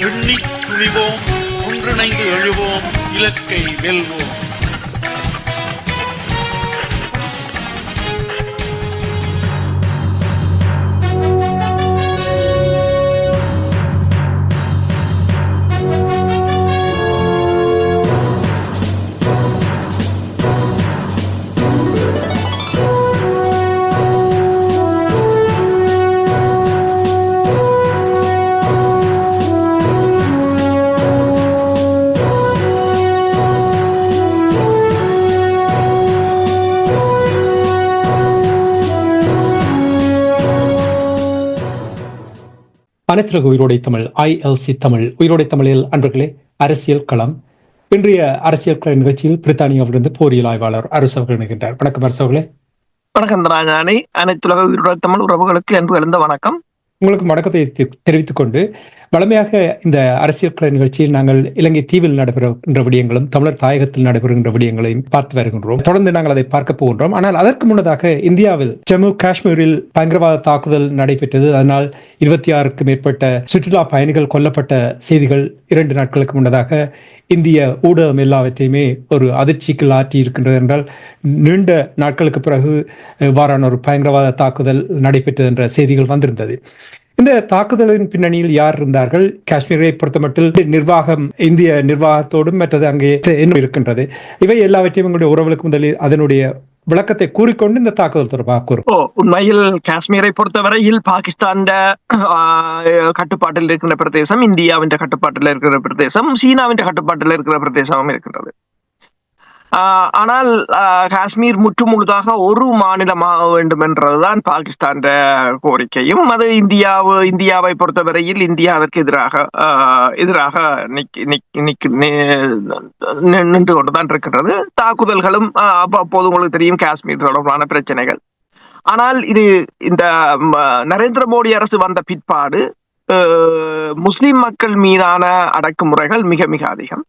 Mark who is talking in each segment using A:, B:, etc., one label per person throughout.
A: எண்ணித் துணிவோம், ஒன்றிணைந்து எழுவோம், இலக்கை வெல்வோம்.
B: அனைத்துலக உயிரோடை தமிழ் ILC தமிழ் உயிரோடை தமிழில் அன்பர்களே, அரசியல் களம். இன்றைய அரசியல் கள நிகழ்ச்சியில் பிரித்தானியாவிலிருந்து போரியல் ஆய்வாளர் அரசு அவர்கள் இணைகின்றார். வணக்கம் அரசு அவர்களே.
C: வணக்கம் ராஜானி. அனைத்துலக உயிரோடை தமிழ் உறவுகளுக்கு அன்பு கலந்த வணக்கம்.
B: உங்களுக்கு வணக்கத்தை தெரிவித்துக் கொண்டு, வளமையாக இந்த அரசியல் கள நிகழ்ச்சியில் நாங்கள் இலங்கை தீவில் நடைபெறுகின்ற விடயங்களும் தமிழர் தாயகத்தில் நடைபெறுகின்ற விடயங்களையும் பார்த்து வருகின்றோம். தொடர்ந்து நாங்கள் அதை பார்க்க போகின்றோம். ஆனால் அதற்கு முன்னதாக இந்தியாவில் ஜம்மு காஷ்மீரில் பயங்கரவாத தாக்குதல் நடைபெற்றது. அதனால் 26க்கும் மேற்பட்ட சுற்றுலா பயணிகள் கொல்லப்பட்ட செய்திகள் 2 நாட்களுக்கு முன்னதாக இந்திய ஊடகம் எல்லாவற்றையுமே ஒரு அதிர்ச்சிக்கு ஆற்றி இருக்கின்றது. என்றால் நீண்ட நாட்களுக்கு பிறகு இவ்வாறான ஒரு பயங்கரவாத தாக்குதல் நடைபெற்றது என்ற செய்திகள் வந்திருந்தது. இந்த தாக்குதலின் பின்னணியில் யார் இருந்தார்கள்? காஷ்மீரை பொறுத்தமட்டில் நிர்வாகம், இந்திய நிர்வாகத்தோடும் மற்றது அங்கே என்ன இருக்கின்றது? இவை எல்லாவற்றையும் உங்களுடைய உறவுகளுக்கு முதலில் அதனுடைய விளக்கத்தை கூறிக்கொண்டு இந்த தாக்குதல் தொடர்பாக கூறும்.
C: உண்மையில் காஷ்மீரை பொறுத்தவரையில் பாகிஸ்தான் கட்டுப்பாட்டில் இருக்கின்ற பிரதேசம், இந்தியாவின் கட்டுப்பாட்டில் இருக்கிற பிரதேசம், சீனாவின் கட்டுப்பாட்டில் இருக்கிற பிரதேசமும் இருக்கின்றது. ஆனால் காஷ்மீர் முற்றுமுழுதாக ஒரு மாநிலமாக வேண்டும் என்றதுதான் பாகிஸ்தான் கோரிக்கையும். அது இந்தியாவை பொறுத்தவரையில் இந்தியா அதற்கு எதிராக நின்று கொண்டுதான் இருக்கிறது. தாக்குதல்களும் அப்போது உங்களுக்கு தெரியும், காஷ்மீர் தொடர்பான பிரச்சனைகள். ஆனால் இந்த நரேந்திர மோடி அரசு வந்த பிற்பாடு முஸ்லிம் மக்கள் மீதான அடக்குமுறைகள் மிக மிக அதிகம்.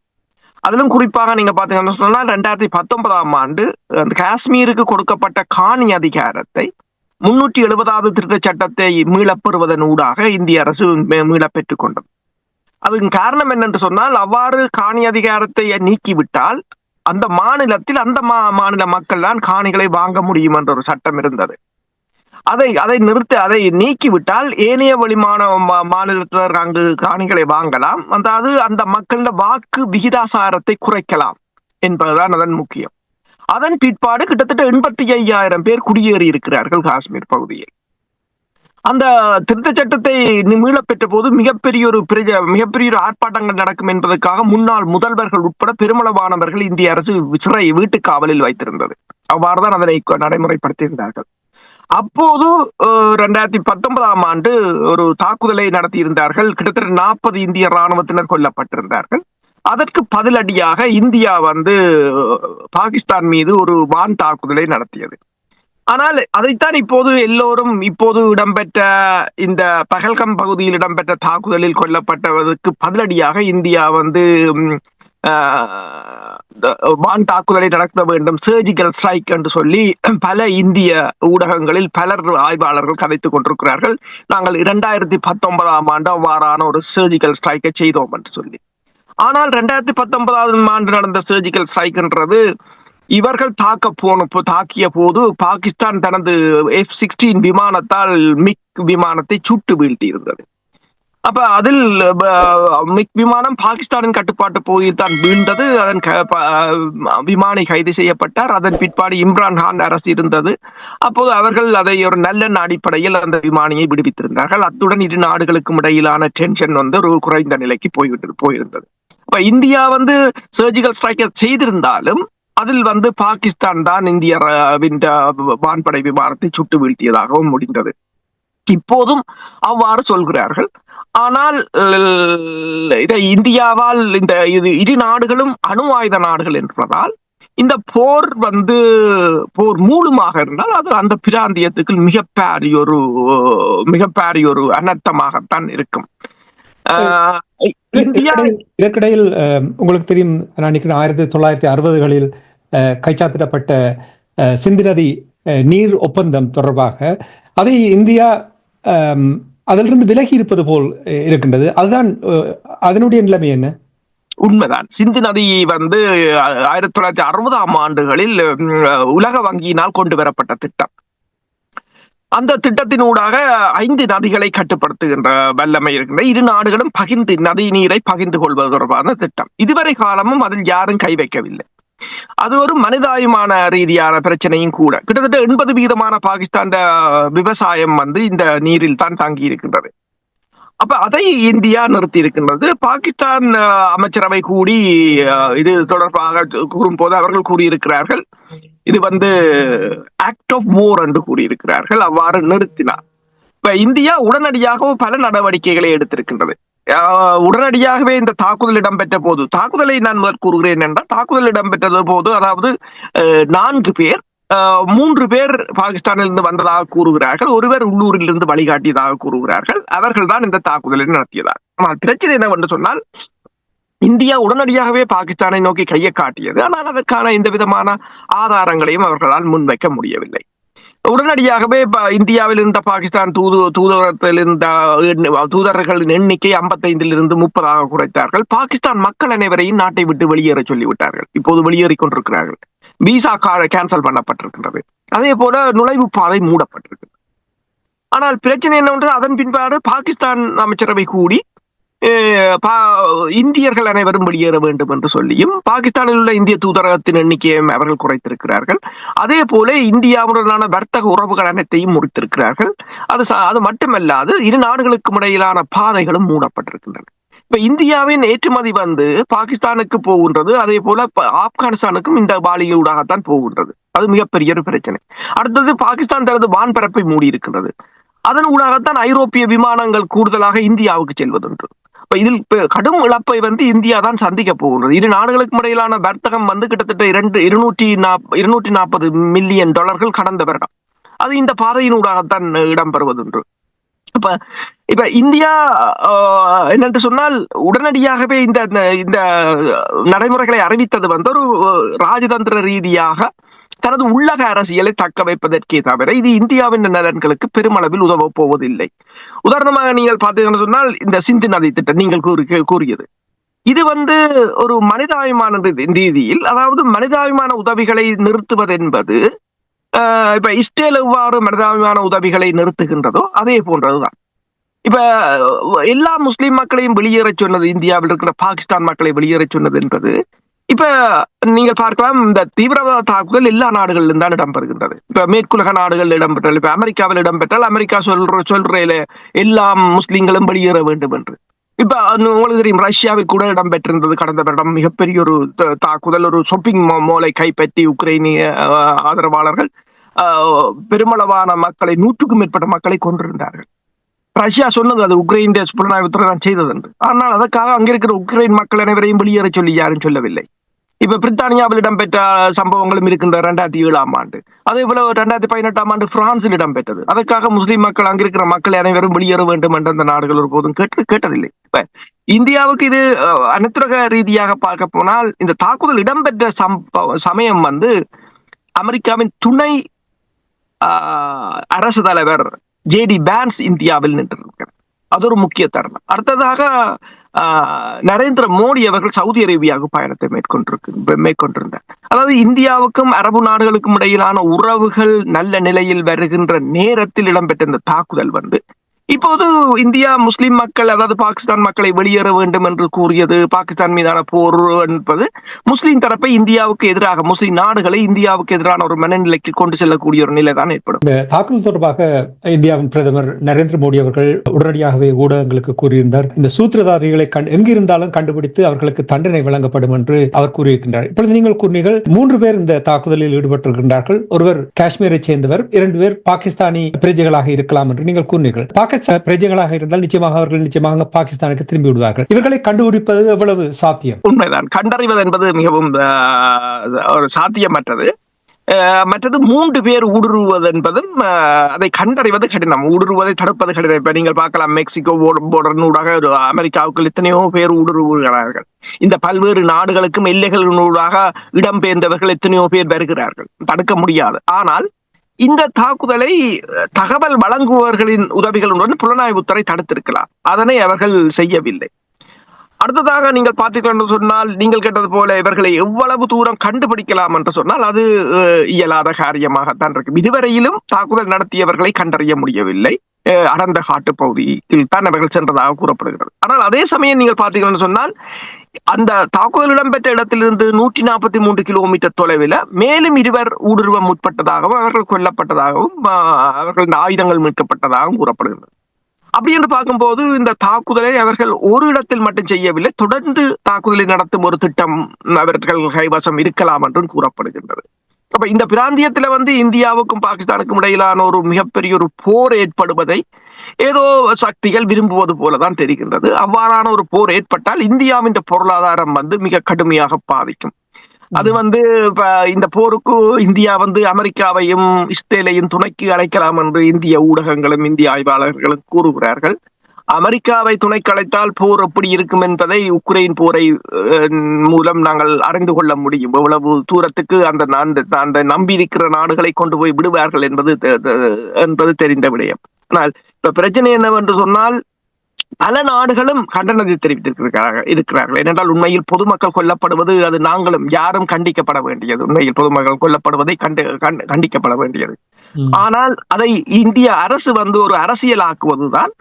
C: அதிலும் குறிப்பாக நீங்க பாத்தீங்கன்னா சொன்னா 2019ஆம் ஆண்டு அந்த காஷ்மீருக்கு கொடுக்கப்பட்ட காணி அதிகாரத்தை 370வது திருத்த சட்டத்தை மீளப்பெறுவதன் ஊடாக இந்திய அரசு மீளப்பெற்றுக் கொண்டது. அதுக்கு காரணம் என்னென்று சொன்னால், அவ்வாறு காணி அதிகாரத்தை நீக்கிவிட்டால் அந்த மாநிலத்தில் அந்த மாநில மக்கள் தான் காணிகளை வாங்க முடியும் என்ற ஒரு சட்டம் இருந்தது. அதை நீக்கிவிட்டால் ஏனைய வெளிமான மாநிலத்தினர் அங்கு காணிகளை வாங்கலாம். அதாவது அந்த மக்களின் வாக்கு விகிதாசாரத்தை குறைக்கலாம் என்பதுதான் அதன் முக்கியம். அதன் பிற்பாடு கிட்டத்தட்ட 85,000 பேர் குடியேறி இருக்கிறார்கள் காஷ்மீர் பகுதியில். அந்த திருத்த சட்டத்தை மீளப்பெற்ற போது மிகப்பெரிய ஒரு ஆர்ப்பாட்டங்கள் நடக்கும் என்பதற்காக முன்னாள் முதல்வர்கள் உட்பட பெருமளவானவர்கள் இந்திய அரசு வீட்டு காவலில் வைத்திருந்தது. அவ்வாறுதான் அதனை நடைமுறைப்படுத்தியிருந்தார்கள். அப்போது 2019ஆம் ஆண்டு ஒரு தாக்குதலை நடத்தியிருந்தார்கள். கிட்டத்தட்ட 40 இந்திய இராணுவத்தினர் கொல்லப்பட்டிருந்தார்கள். அதற்கு பதிலடியாக இந்தியா பாகிஸ்தான் மீது ஒரு வான் தாக்குதலை நடத்தியது. ஆனால் அதைத்தான் இப்போது இடம்பெற்ற இந்த பஹல்கம் பகுதியில் இடம்பெற்ற தாக்குதலில் கொல்லப்பட்டதற்கு பதிலடியாக இந்தியா வான் தாக்குதலை நடத்த வேண்டும், சர்ஜிக்கல் ஸ்ட்ரைக் என்று சொல்லி பல இந்திய ஊடகங்களில் பலர் ஆய்வாளர்கள் கதைத்துக் கொண்டிருக்கிறார்கள். நாங்கள் 2019ஆம் ஆண்டு அவ்வாறான ஒரு சர்ஜிக்கல் ஸ்ட்ரைக்கை செய்தோம் என்று சொல்லி. ஆனால் 2019ஆம் ஆண்டு நடந்த சர்ஜிக்கல் ஸ்ட்ரைக் என்றது இவர்கள் தாக்கிய போது பாகிஸ்தான் தனது F-16 விமானத்தால் மிக் விமானத்தை சுட்டு வீழ்த்தி இருந்தது. அப்ப அதில் மிக் விமானம் பாகிஸ்தானின் கட்டுப்பாட்டு பகுதியில் தான் வீழ்ந்தது. அதன் விமானி கைது செய்யப்பட்டார். அதன் பிற்பாடு இம்ரான்கான் அரசு இருந்தது. அப்போது அவர்கள் அதை ஒரு நல்லெண்ண அடிப்படையில் அந்த விமானியை விடுவித்திருந்தார்கள். அத்துடன் இரு நாடுகளுக்கும் இடையிலான டென்ஷன் ஒரு குறைந்த நிலைக்கு போயிருந்தது. அப்ப இந்தியா சர்ஜிக்கல் ஸ்ட்ரைக்கை செய்திருந்தாலும் அதில் பாகிஸ்தான் தான் இந்தியாவின் வான்படை விமானத்தை சுட்டு வீழ்த்தியதாகவும் முடிந்தது. இப்போதும் அவ்வாறு சொல்கிறார்கள். ஆனால் இந்தியாவால் இது இரு நாடுகளும் அணு ஆயுத நாடுகள் என்பதால் இந்த போர் போர் மூலமாக இருந்தால் அது அந்த பிராந்தியத்துக்கு மிகப்பெரிய ஒரு அனர்த்தமாகத்தான் இருக்கும்.
B: இதற்கிடையில் உங்களுக்கு தெரியும், நான் 1960களில் கைச்சாத்திடப்பட்ட சிந்து நதி நீர் ஒப்பந்தம் தொடர்பாக அதை இந்தியா அதிலிருந்து விலகி இருப்பது போல் இருக்கின்றது. அதுதான் அதனுடைய நிலைமை என்ன?
C: உண்மைதான். சிந்து நதி 1960ஆம் ஆண்டுகளில் உலக வங்கியினால் கொண்டு வரப்பட்ட திட்டம். அந்த திட்டத்தினூடாக 5 நதிகளை கட்டுப்படுத்துகின்ற வல்லமை இருக்கின்ற இரு நாடுகளும் நதி நீரை பகிர்ந்து கொள்வது தொடர்பான திட்டம். இதுவரை காலமும் அதில் யாரும் கை வைக்கவில்லை. அது ஒரு மனிதாயமான ரீதியான பிரச்சனையும் கூட. கிட்டத்தட்ட 80% பாகிஸ்தான் விவசாயம் இந்த நீரில் தான் தங்கி இருக்கின்றது. அப்ப அதை இந்தியா நிறுத்தி இருக்கின்றது. பாகிஸ்தான் அமைச்சரவை கூடி இது தொடர்பாக கூறும்போது அவர்கள் கூறியிருக்கிறார்கள், இது ஆக்ட் ஆஃப் வார் என்று கூறியிருக்கிறார்கள். அவ்வாறு நிறுத்தினார். இப்ப இந்தியா உடனடியாக பல நடவடிக்கைகளை எடுத்திருக்கின்றது. உடனடியாகவே இந்த தாக்குதல் இடம்பெற்ற போது, தாக்குதலை நான் முதல் கூறுகிறேன் என்றால், தாக்குதல் இடம்பெற்றது போது அதாவது 4 பேர் 3 பேர் பாகிஸ்தானிலிருந்து வந்ததாக கூறுகிறார்கள். ஒருவர் உள்ளூரிலிருந்து வழிகாட்டியதாக கூறுகிறார்கள். அவர்கள் தான் இந்த தாக்குதலை நடத்தியதார். ஆனால் பிரச்சனை என்னவென்று சொன்னால், இந்தியா உடனடியாகவே பாகிஸ்தானை நோக்கி கையை காட்டியது. ஆனால் அதற்கான எந்த விதமான ஆதாரங்களையும் அவர்களால் முன்வைக்க முடியவில்லை. உடனடியாகவே இந்தியாவில் இருந்த பாகிஸ்தான் தூதரத்தில் இருந்த தூதர்களின் எண்ணிக்கை 55 30 குறைத்தார்கள். பாகிஸ்தான் மக்கள் அனைவரையும் நாட்டை விட்டு வெளியேற சொல்லிவிட்டார்கள். இப்போது வெளியேறிக் கொண்டிருக்கிறார்கள். விசா கேன்சல் பண்ணப்பட்டிருக்கின்றது. அதே போல நுழைவு பாதை மூடப்பட்டிருக்கு. ஆனால் பிரச்சனை என்னவென்றால், அதன் பின்பாடு பாகிஸ்தான் அமைச்சரவை கூடி இந்தியர்கள் அனைவரும் வெளியேற வேண்டும் என்று சொல்லியும் பாகிஸ்தானில் உள்ள இந்திய தூதரகத்தின் எண்ணிக்கையை அவர்கள் குறைத்திருக்கிறார்கள். அதே போல இந்தியாவுடனான வர்த்தக உறவுகள் அனைத்தையும் முறித்திருக்கிறார்கள். அது மட்டுமல்லாது இரு நாடுகளுக்கும் இடையிலான பாதைகளும் மூடப்பட்டிருக்கின்றன. இப்ப இந்தியாவின் ஏற்றுமதி பாகிஸ்தானுக்கு போகின்றது. அதே போல ஆப்கானிஸ்தானுக்கும் இந்த வாலியூடாகத்தான் போகின்றது. அது மிகப்பெரிய ஒரு பிரச்சனை. அடுத்தது, பாகிஸ்தான் தனது வான்பரப்பை மூடி இருக்கின்றது. அதன் ஊடாகத்தான் ஐரோப்பிய விமானங்கள் கூடுதலாக இந்தியாவுக்கு செல்வதுண்டு. இதில் கடும் இழப்பை இந்தியா தான் சந்திக்க போகின்றது. இரு நாடுகளுக்கும் இடையிலான வர்த்தகம் கிட்டத்தட்ட $240 மில்லியன் கடந்த வருடம். அது இந்த பாதையினூடாகத்தான் இடம்பெறுவதுண்டு. இப்ப இந்தியா என்னென்று சொன்னால், உடனடியாகவே இந்த நடைமுறைகளை அறிவித்தது ஒரு ராஜதந்திர ரீதியாக தனது உள்ளக அரசியலை தக்க வைப்பதற்கே தவிர இது இந்தியாவின் நலன்களுக்கு பெருமளவில் உதவ போவதில்லை. உதாரணமாக நீங்கள் பார்த்தீங்கன்னு சொன்னால், இந்த சிந்து நதி திட்டம் நீங்கள் கூறியது, இது ஒரு மனிதாபிமான ரீதியில், அதாவது மனிதாபிமான உதவிகளை நிறுத்துவது என்பது இப்ப இஸ்ரேல் எவ்வாறு மனிதாபிமான உதவிகளை நிறுத்துகின்றதோ அதே போன்றதுதான். இப்ப எல்லா முஸ்லிம் மக்களையும் வெளியேற சொன்னது, இந்தியாவில் இருக்கிற பாகிஸ்தான் மக்களை வெளியேற சொன்னது என்பது, இப்ப நீங்கள் பார்க்கலாம், இந்த தீவிரவாத தாக்குதல் எல்லா நாடுகளிலும் தான் இடம்பெறுகின்றது. இப்ப மேற்குலக நாடுகள் இடம்பெற்றால், இப்ப அமெரிக்காவில் இடம்பெற்றால் அமெரிக்கா சொல்ற எல்லா முஸ்லிம்களும் வெளியேற வேண்டும் என்று. இப்ப உங்களுக்கு தெரியும், ரஷ்யாவில் கூட இடம்பெற்றிருந்தது கடந்த வருடம் மிகப்பெரிய ஒரு தாக்குதல். ஒரு ஷாப்பிங் மாலை கைப்பற்றி உக்ரைனிய ஆதரவாளர்கள் பெருமளவான மக்களை, 100க்கும் மேற்பட்ட மக்களை கொண்டிருந்தார்கள். ரஷ்யா சொன்னது அது உக்ரைன் புலனாய்வுத்துறை தான் செய்தது என்று. ஆனால் அதற்காக அங்கிருக்கிற உக்ரைன் மக்கள் அனைவரையும் வெளியேற சொல்லி யாரும் சொல்லவில்லை. இப்ப பிரித்தானியாவில் இடம்பெற்ற சம்பவங்களும் இருக்கின்ற 2007ஆம் ஆண்டு. அதே போல 2018ஆம் ஆண்டு பிரான்சில் இடம்பெற்றது. அதற்காக முஸ்லிம் மக்கள், அங்கிருக்கிற மக்கள் அனைவரும் வெளியேற வேண்டும் என்று அந்த நாடுகள் ஒருபோதும் கேட்டதில்லை. இப்ப இந்தியாவுக்கு இது அனைத்துலக ரீதியாக பார்க்க போனால், இந்த தாக்குதல் இடம்பெற்ற சமயம் அமெரிக்காவின் துணை அரசு தலைவர் JD Vance இந்தியாவில் நின்றிருக்கிறார். அது ஒரு முக்கிய தருணம். அடுத்ததாக நரேந்திர மோடி அவர்கள் சவுதி அரேபியாவுக்கு பயணத்தை மேற்கொண்டிருந்தார். அதாவது இந்தியாவுக்கும் அரபு நாடுகளுக்கும் இடையிலான உறவுகள் நல்ல நிலையில் வருகின்ற நேரத்தில் இடம்பெற்ற இந்த தாக்குதல் இப்போது இந்தியா முஸ்லிம் மக்கள், அதாவது பாகிஸ்தான் மக்களை வெளியேற வேண்டும் என்று கூறியது, பாகிஸ்தான் மீதான போர் என்பது முஸ்லிம் தரப்பை இந்தியாவுக்கு எதிராக, முஸ்லிம் நாடுகளை இந்தியாவுக்கு எதிரான ஒரு மனநிலைக்கு கொண்டு செல்லக்கூடிய ஒரு நிலை தான் ஏற்படும்.
B: இந்த தாக்குதல் தொடர்பாக இந்தியாவின் பிரதமர் நரேந்திர மோடி அவர்கள் உடனடியாகவே ஊடகங்களுக்கு கூறியிருந்தார். இந்த சூத்திரதாரிகளை எங்கிருந்தாலும் கண்டுபிடித்து அவர்களுக்கு தண்டனை வழங்கப்படும் என்று அவர் கூறியிருக்கின்றார். இப்பொழுது நீங்கள் கூறினீர்கள் 3 பேர் இந்த தாக்குதலில் ஈடுபட்டிருக்கின்றார்கள். ஒருவர் காஷ்மீரை சேர்ந்தவர், 2 பேர் பாகிஸ்தானி பிரஜைகளாக இருக்கலாம் என்று நீங்கள் கூறினீர்கள். பிரஜைகளாக இருந்தால் நிச்சயமாக அவர்கள் நிச்சயமாக பாகிஸ்தானுக்கு திரும்பி விடுவார்கள். இவர்களை கண்டுபிடிப்பது எவ்வளவு சாத்தியம்?
C: உண்மைதான், கண்டறிவது என்பது மிகவும் ஒரு சாத்தியமற்றது. மற்றது 3 பேர் ஊடுருவது என்பதும் அதை கண்டறிவது கடினம், ஊடுருவதை தடுப்பது கடினம். இப்ப நீங்கள் பார்க்கலாம், மெக்சிகோ போர்டனூடாக அமெரிக்காவுக்கு எத்தனையோ பேர் ஊடுருவுகிறார்கள். இந்த பல்வேறு நாடுகளுக்கும் எல்லைகளினூடாக இடம்பெயர்ந்தவர்கள் எத்தனையோ பேர் வருகிறார்கள், தடுக்க முடியாது. ஆனால் இந்த தாக்குதலை தகவல் வழங்குபவர்களின் உதவிகளுடன் புலனாய்வுத்துறை தடுத்திருக்கலாம், அதனை அவர்கள் செய்யவில்லை. அடுத்ததாக நீங்கள் பார்த்தீர்கள் என்று சொன்னால், நீங்கள் கேட்டது போல இவர்களை எவ்வளவு தூரம் கண்டுபிடிக்கலாம் என்று சொன்னால் அது இயலாத காரியமாகத்தான் இருக்கு. இதுவரையிலும் தாக்குதல் நடத்தியவர்களை கண்டறிய முடியவில்லை. அடர்ந்த காட்டு பகுதியில் தான் அவர்கள் சென்றதாக கூறப்படுகிறது. ஆனால் அதே சமயம் நீங்கள் பார்த்தீர்கள் என்று சொன்னால், அந்த தாக்குதல் இடம்பெற்ற இடத்திலிருந்து 143 கிலோமீட்டர் தொலைவில் மேலும் 2 ஊடுருவ முற்பட்டதாகவும் அவர்கள் கொல்லப்பட்டதாகவும் அவர்கள் ஆயுதங்கள் மீட்கப்பட்டதாகவும் கூறப்படுகிறது. அப்படி என்று பார்க்கும்போது இந்த தாக்குதலை அவர்கள் ஒரு இடத்தில் மட்டும் செய்யவில்லை, தொடர்ந்து தாக்குதலை நடத்தும் ஒரு திட்டம் அவர்கள் கைவசம் இருக்கலாம் என்றும் கூறப்படுகின்றது. அப்ப இந்த பிராந்தியத்துல இந்தியாவுக்கும் பாகிஸ்தானுக்கும் இடையிலான ஒரு மிகப்பெரிய ஒரு போர் ஏற்படுவதை ஏதோ சக்திகள் விரும்புவது போலதான் தெரிகின்றது. அவ்வாறான ஒரு போர் ஏற்பட்டால் இந்தியாவின் பொருளாதாரம் மிக கடுமையாக பாதிக்கும். அது இப்ப இந்த போருக்கு இந்தியா அமெரிக்காவையும் இஸ்ரேலையும் துணைக்கு அழைக்கலாம் என்று இந்திய ஊடகங்களும் இந்திய ஆய்வாளர்களும் கூறுகிறார்கள். அமெரிக்காவை துணைக்கு அழைத்தால் போர் எப்படி இருக்கும் என்பதை உக்ரைன் போரை மூலம் நாங்கள் அறிந்து கொள்ள முடியும். எவ்வளவு தூரத்துக்கு அந்த நம்பி இருக்கிற நாடுகளை கொண்டு போய் விடுவார்கள் என்பது தெரிந்த விடயம். ஆனால் இப்ப பிரச்சனை என்னவென்று சொன்னால், பல நாடுகளும் கண்டனத்தை தெரிவித்திருக்கிறார்கள். ஏனென்றால் உண்மையில் பொதுமக்கள் கொல்லப்படுவது அது நாங்களும் யாரும் கண்டிக்கப்பட வேண்டியது. உண்மையில் பொதுமக்கள் கொல்லப்படுவதை கண்டிக்கப்பட வேண்டியது. ஆனால் அதை இந்திய அரசு ஒரு அரசியலாக்குவதுதான்.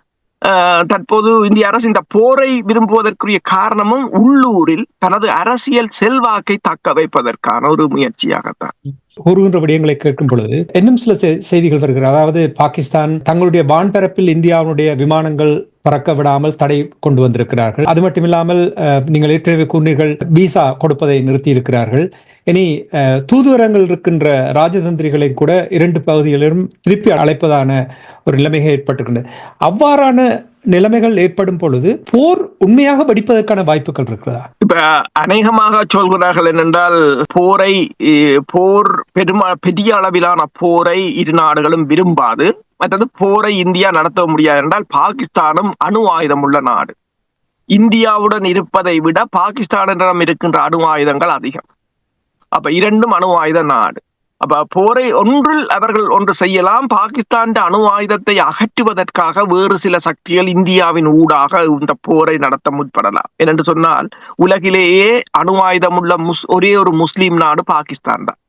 C: தற்போது இந்திய அரசு இந்த போரை விரும்புவதற்குரிய காரணமும் உள்ளூரில் தனது அரசியல் செல்வாக்கை தக்க வைப்பதற்கான ஒரு முயற்சியாகத்தான்.
B: கூறுகின்ற விடயங்களை கேட்கும் பொழுது இன்னும் சில செய்திகள் வருகிறது. அதாவது பாகிஸ்தான் தங்களுடைய வான்பரப்பில் இந்தியாவுடைய விமானங்கள் பறக்க விடாமல் தடை கொண்டு வந்திருக்கிறார்கள். அது மட்டுமில்லாமல் நீங்கள் ஏற்கனவே கூறினீர்கள், விசா கொடுப்பதை நிறுத்தி இருக்கிறார்கள். இனி தூதுவரங்கள் இருக்கின்ற ராஜதந்திரிகளை கூட 2 பகுதிகளிலும் திருப்பி அழைப்பதான ஒரு நிலைமை ஏற்பட்டிருக்கின்றது. அவ்வாறான நிலைமைகள் ஏற்படும் பொழுது போர் உண்மையாக வெடிப்பதற்கான வாய்ப்புகள் இருக்கிறதா?
C: இப்ப அநேகமாக சொல்கிறார்கள் என்னென்றால், போர் பெரிய அளவிலான போரை இரு நாடுகளும் விரும்பாது. மற்றது போரை இந்தியா நடத்த முடியாது என்றால், பாகிஸ்தானும் அணு ஆயுதம் உள்ள நாடு. இந்தியாவுடன் இருப்பதை விட பாகிஸ்தானிடம் இருக்கின்ற அணு ஆயுதங்கள் அதிகம். அப்ப 2ம் அணு ஆயுத நாடு. அப்ப போரை அவர்கள் ஒன்று செய்யலாம். பாகிஸ்தான் அணு ஆயுதத்தை அகற்றுவதற்காக வேறு சில சக்திகள் இந்தியாவின் ஊடாக இந்த போரை நடத்த முற்படலாம். ஏனென்று சொன்னால், உலகிலேயே அணு ஆயுதம் உள்ள ஒரே ஒரு முஸ்லீம் நாடு பாகிஸ்தான் தான்.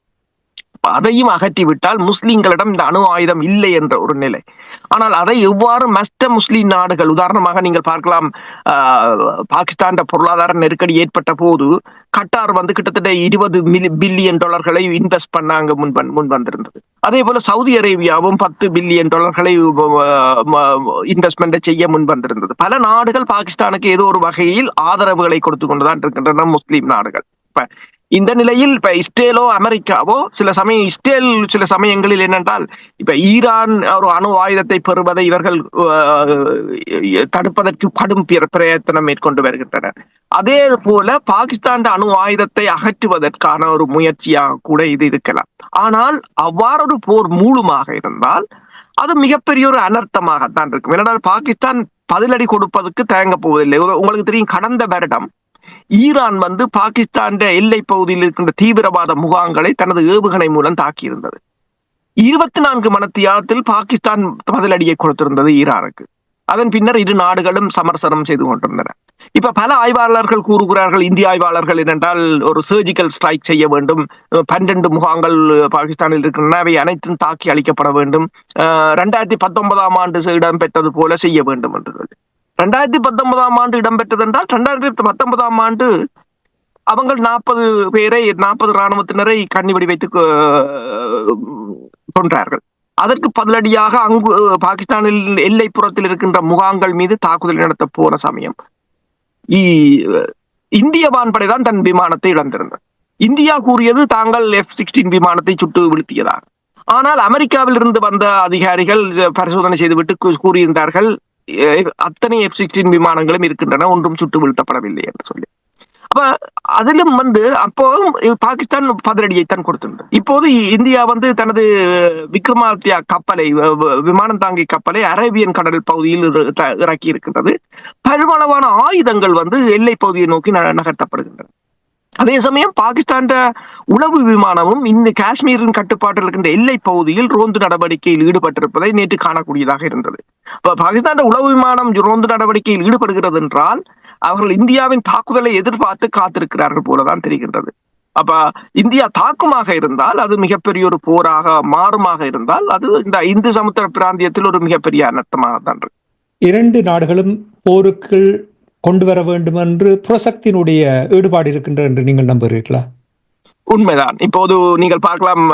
C: அதையும் அகற்றிவிட்டால் முஸ்லிம்களிடம் இந்த அணு ஆயுதம் இல்லை என்ற ஒரு நிலை. ஆனால் அதை எவ்வாறு மற்ற முஸ்லிம் நாடுகள், உதாரணமாக நீங்கள் பார்க்கலாம், பாகிஸ்தான் பொருளாதார நெருக்கடி ஏற்பட்ட போது கட்டார் கிட்டத்தட்ட $20 பில்லியன் இன்வெஸ்ட் பண்ணாங்க முன் வந்திருந்தது. அதே போல சவுதி அரேபியாவும் $10 பில்லியன் இன்வெஸ்ட்மெண்ட் செய்ய முன் வந்திருந்தது. பல நாடுகள் பாகிஸ்தானுக்கு ஏதோ ஒரு வகையில் ஆதரவுகளை கொடுத்து கொண்டுதான் இருக்கின்றன முஸ்லிம் நாடுகள். இந்த நிலையில் இப்ப இஸ்ரேலோ அமெரிக்காவோ சில சமயங்களில் என்னென்றால், இப்ப ஈரான் ஒரு அணு ஆயுதத்தை பெறுவதை இவர்கள் தடுப்பதற்கு கடும் பிரயத்தனம் மேற்கொண்டு வருகின்றனர். அதே போல பாகிஸ்தான் அணு ஆயுதத்தை அகற்றுவதற்கான ஒரு முயற்சியாக கூட இது இருக்கலாம். ஆனால் அவ்வாறு ஒரு போர் மூலமாக இருந்தால் அது மிகப்பெரிய ஒரு அனர்த்தமாகத்தான் இருக்கும். ஏனென்றால் பாகிஸ்தான் பதிலடி கொடுப்பதற்கு தயங்க போவதில்லை. உங்களுக்கு தெரியும், கடந்த வருடம் ஈரான் பாகிஸ்தான் எல்லை பகுதியில் இருக்கின்ற தீவிரவாத முகாம்களை தனது ஏவுகணை மூலம் தாக்கியிருந்தது. 24 மணித்தியாலத்தில் பாகிஸ்தான் பதிலடியை கொடுத்திருந்தது ஈரானுக்கு. அதன் பின்னர் இரு நாடுகளும் சமரசனம் செய்து கொண்டிருந்தன. இப்ப பல ஆய்வாளர்கள் கூறுகிறார்கள், இந்திய ஆய்வாளர்கள் என்னென்றால் ஒரு சர்ஜிக்கல் ஸ்ட்ரைக் செய்ய வேண்டும், 12 முகாம்கள் பாகிஸ்தானில் இருக்கின்றன, அவை அனைத்தும் தாக்கி அளிக்கப்பட வேண்டும், 2019 ஆண்டு இடம்பெற்றது போல செய்ய வேண்டும் என்று சொல்லி. 2019 ஆண்டு இடம்பெற்றது என்றால் 2019 ஆண்டு அவங்க 40 இராணுவத்தினரை கண்ணிவெடி வைத்து கொன்றார்கள். அதற்கு பதிலடியாக அங்கு பாகிஸ்தானில் எல்லைப்புறத்தில் இருக்கின்ற முகாம்கள் மீது தாக்குதல் நடத்த போன சமயம் இந்திய வான்படை தான் தன் விமானத்தை இழந்திருந்தது. இந்தியா கூறியது தாங்கள் F-16 விமானத்தை சுட்டு வீழ்த்தியதாக. ஆனால் அமெரிக்காவில் இருந்து வந்த அதிகாரிகள் பரிசோதனை செய்துவிட்டு கூறியிருந்தார்கள், அத்தனை F-16 விமானங்களும் இருக்கின்றன, ஒன்றும் சுட்டு வீழ்த்தப்படவில்லை என்று சொல்லி. அப்ப அதிலும் அப்போ பாகிஸ்தான் பதிலடியைத்தான் கொடுத்திருந்தது. இப்போது இந்தியா தனது விக்ரமாதித்யா கப்பலை, விமானம் தாங்கி கப்பலை அரேபியன் கடல் பகுதியில் இறக்கி இருக்கின்றது. பெருமளவான ஆயுதங்கள் எல்லை பகுதியை நோக்கி நகர்த்தப்படுகின்றன. அதே சமயம் பாகிஸ்தான் உளவு விமானமும் இந்த காஷ்மீரின் கட்டுப்பாட்டில் இருக்கின்ற எல்லை பகுதியில் ரோந்து நடவடிக்கையில் ஈடுபட்டிருப்பதை நேற்று காணக்கூடியதாக இருந்தது. பாகிஸ்தான் உளவு விமானம் ரோந்து நடவடிக்கையில் ஈடுபடுகிறது என்றால் அவர்கள் இந்தியாவின் தாக்குதலை எதிர்பார்த்து காத்திருக்கிறார்கள் போலதான் தெரிகின்றது. அப்ப இந்தியா தாக்குமாக இருந்தால் அது மிகப்பெரிய ஒரு போராக மாறுமாக இருந்தால் அது இந்த இந்து சமுத்திர பிராந்தியத்தில் ஒரு மிகப்பெரிய அனர்த்தமாக தான் இருக்கு.
B: இரண்டு நாடுகளும் போருக்கு கொண்டு வர வேண்டும் என்று புரசக்தியினுடைய ஈடுபாடு இருக்கின்ற என்று நீங்கள் நம்புகிறீர்களா?
C: உண்மைதான். இப்போது நீங்கள் பார்க்கலாம்,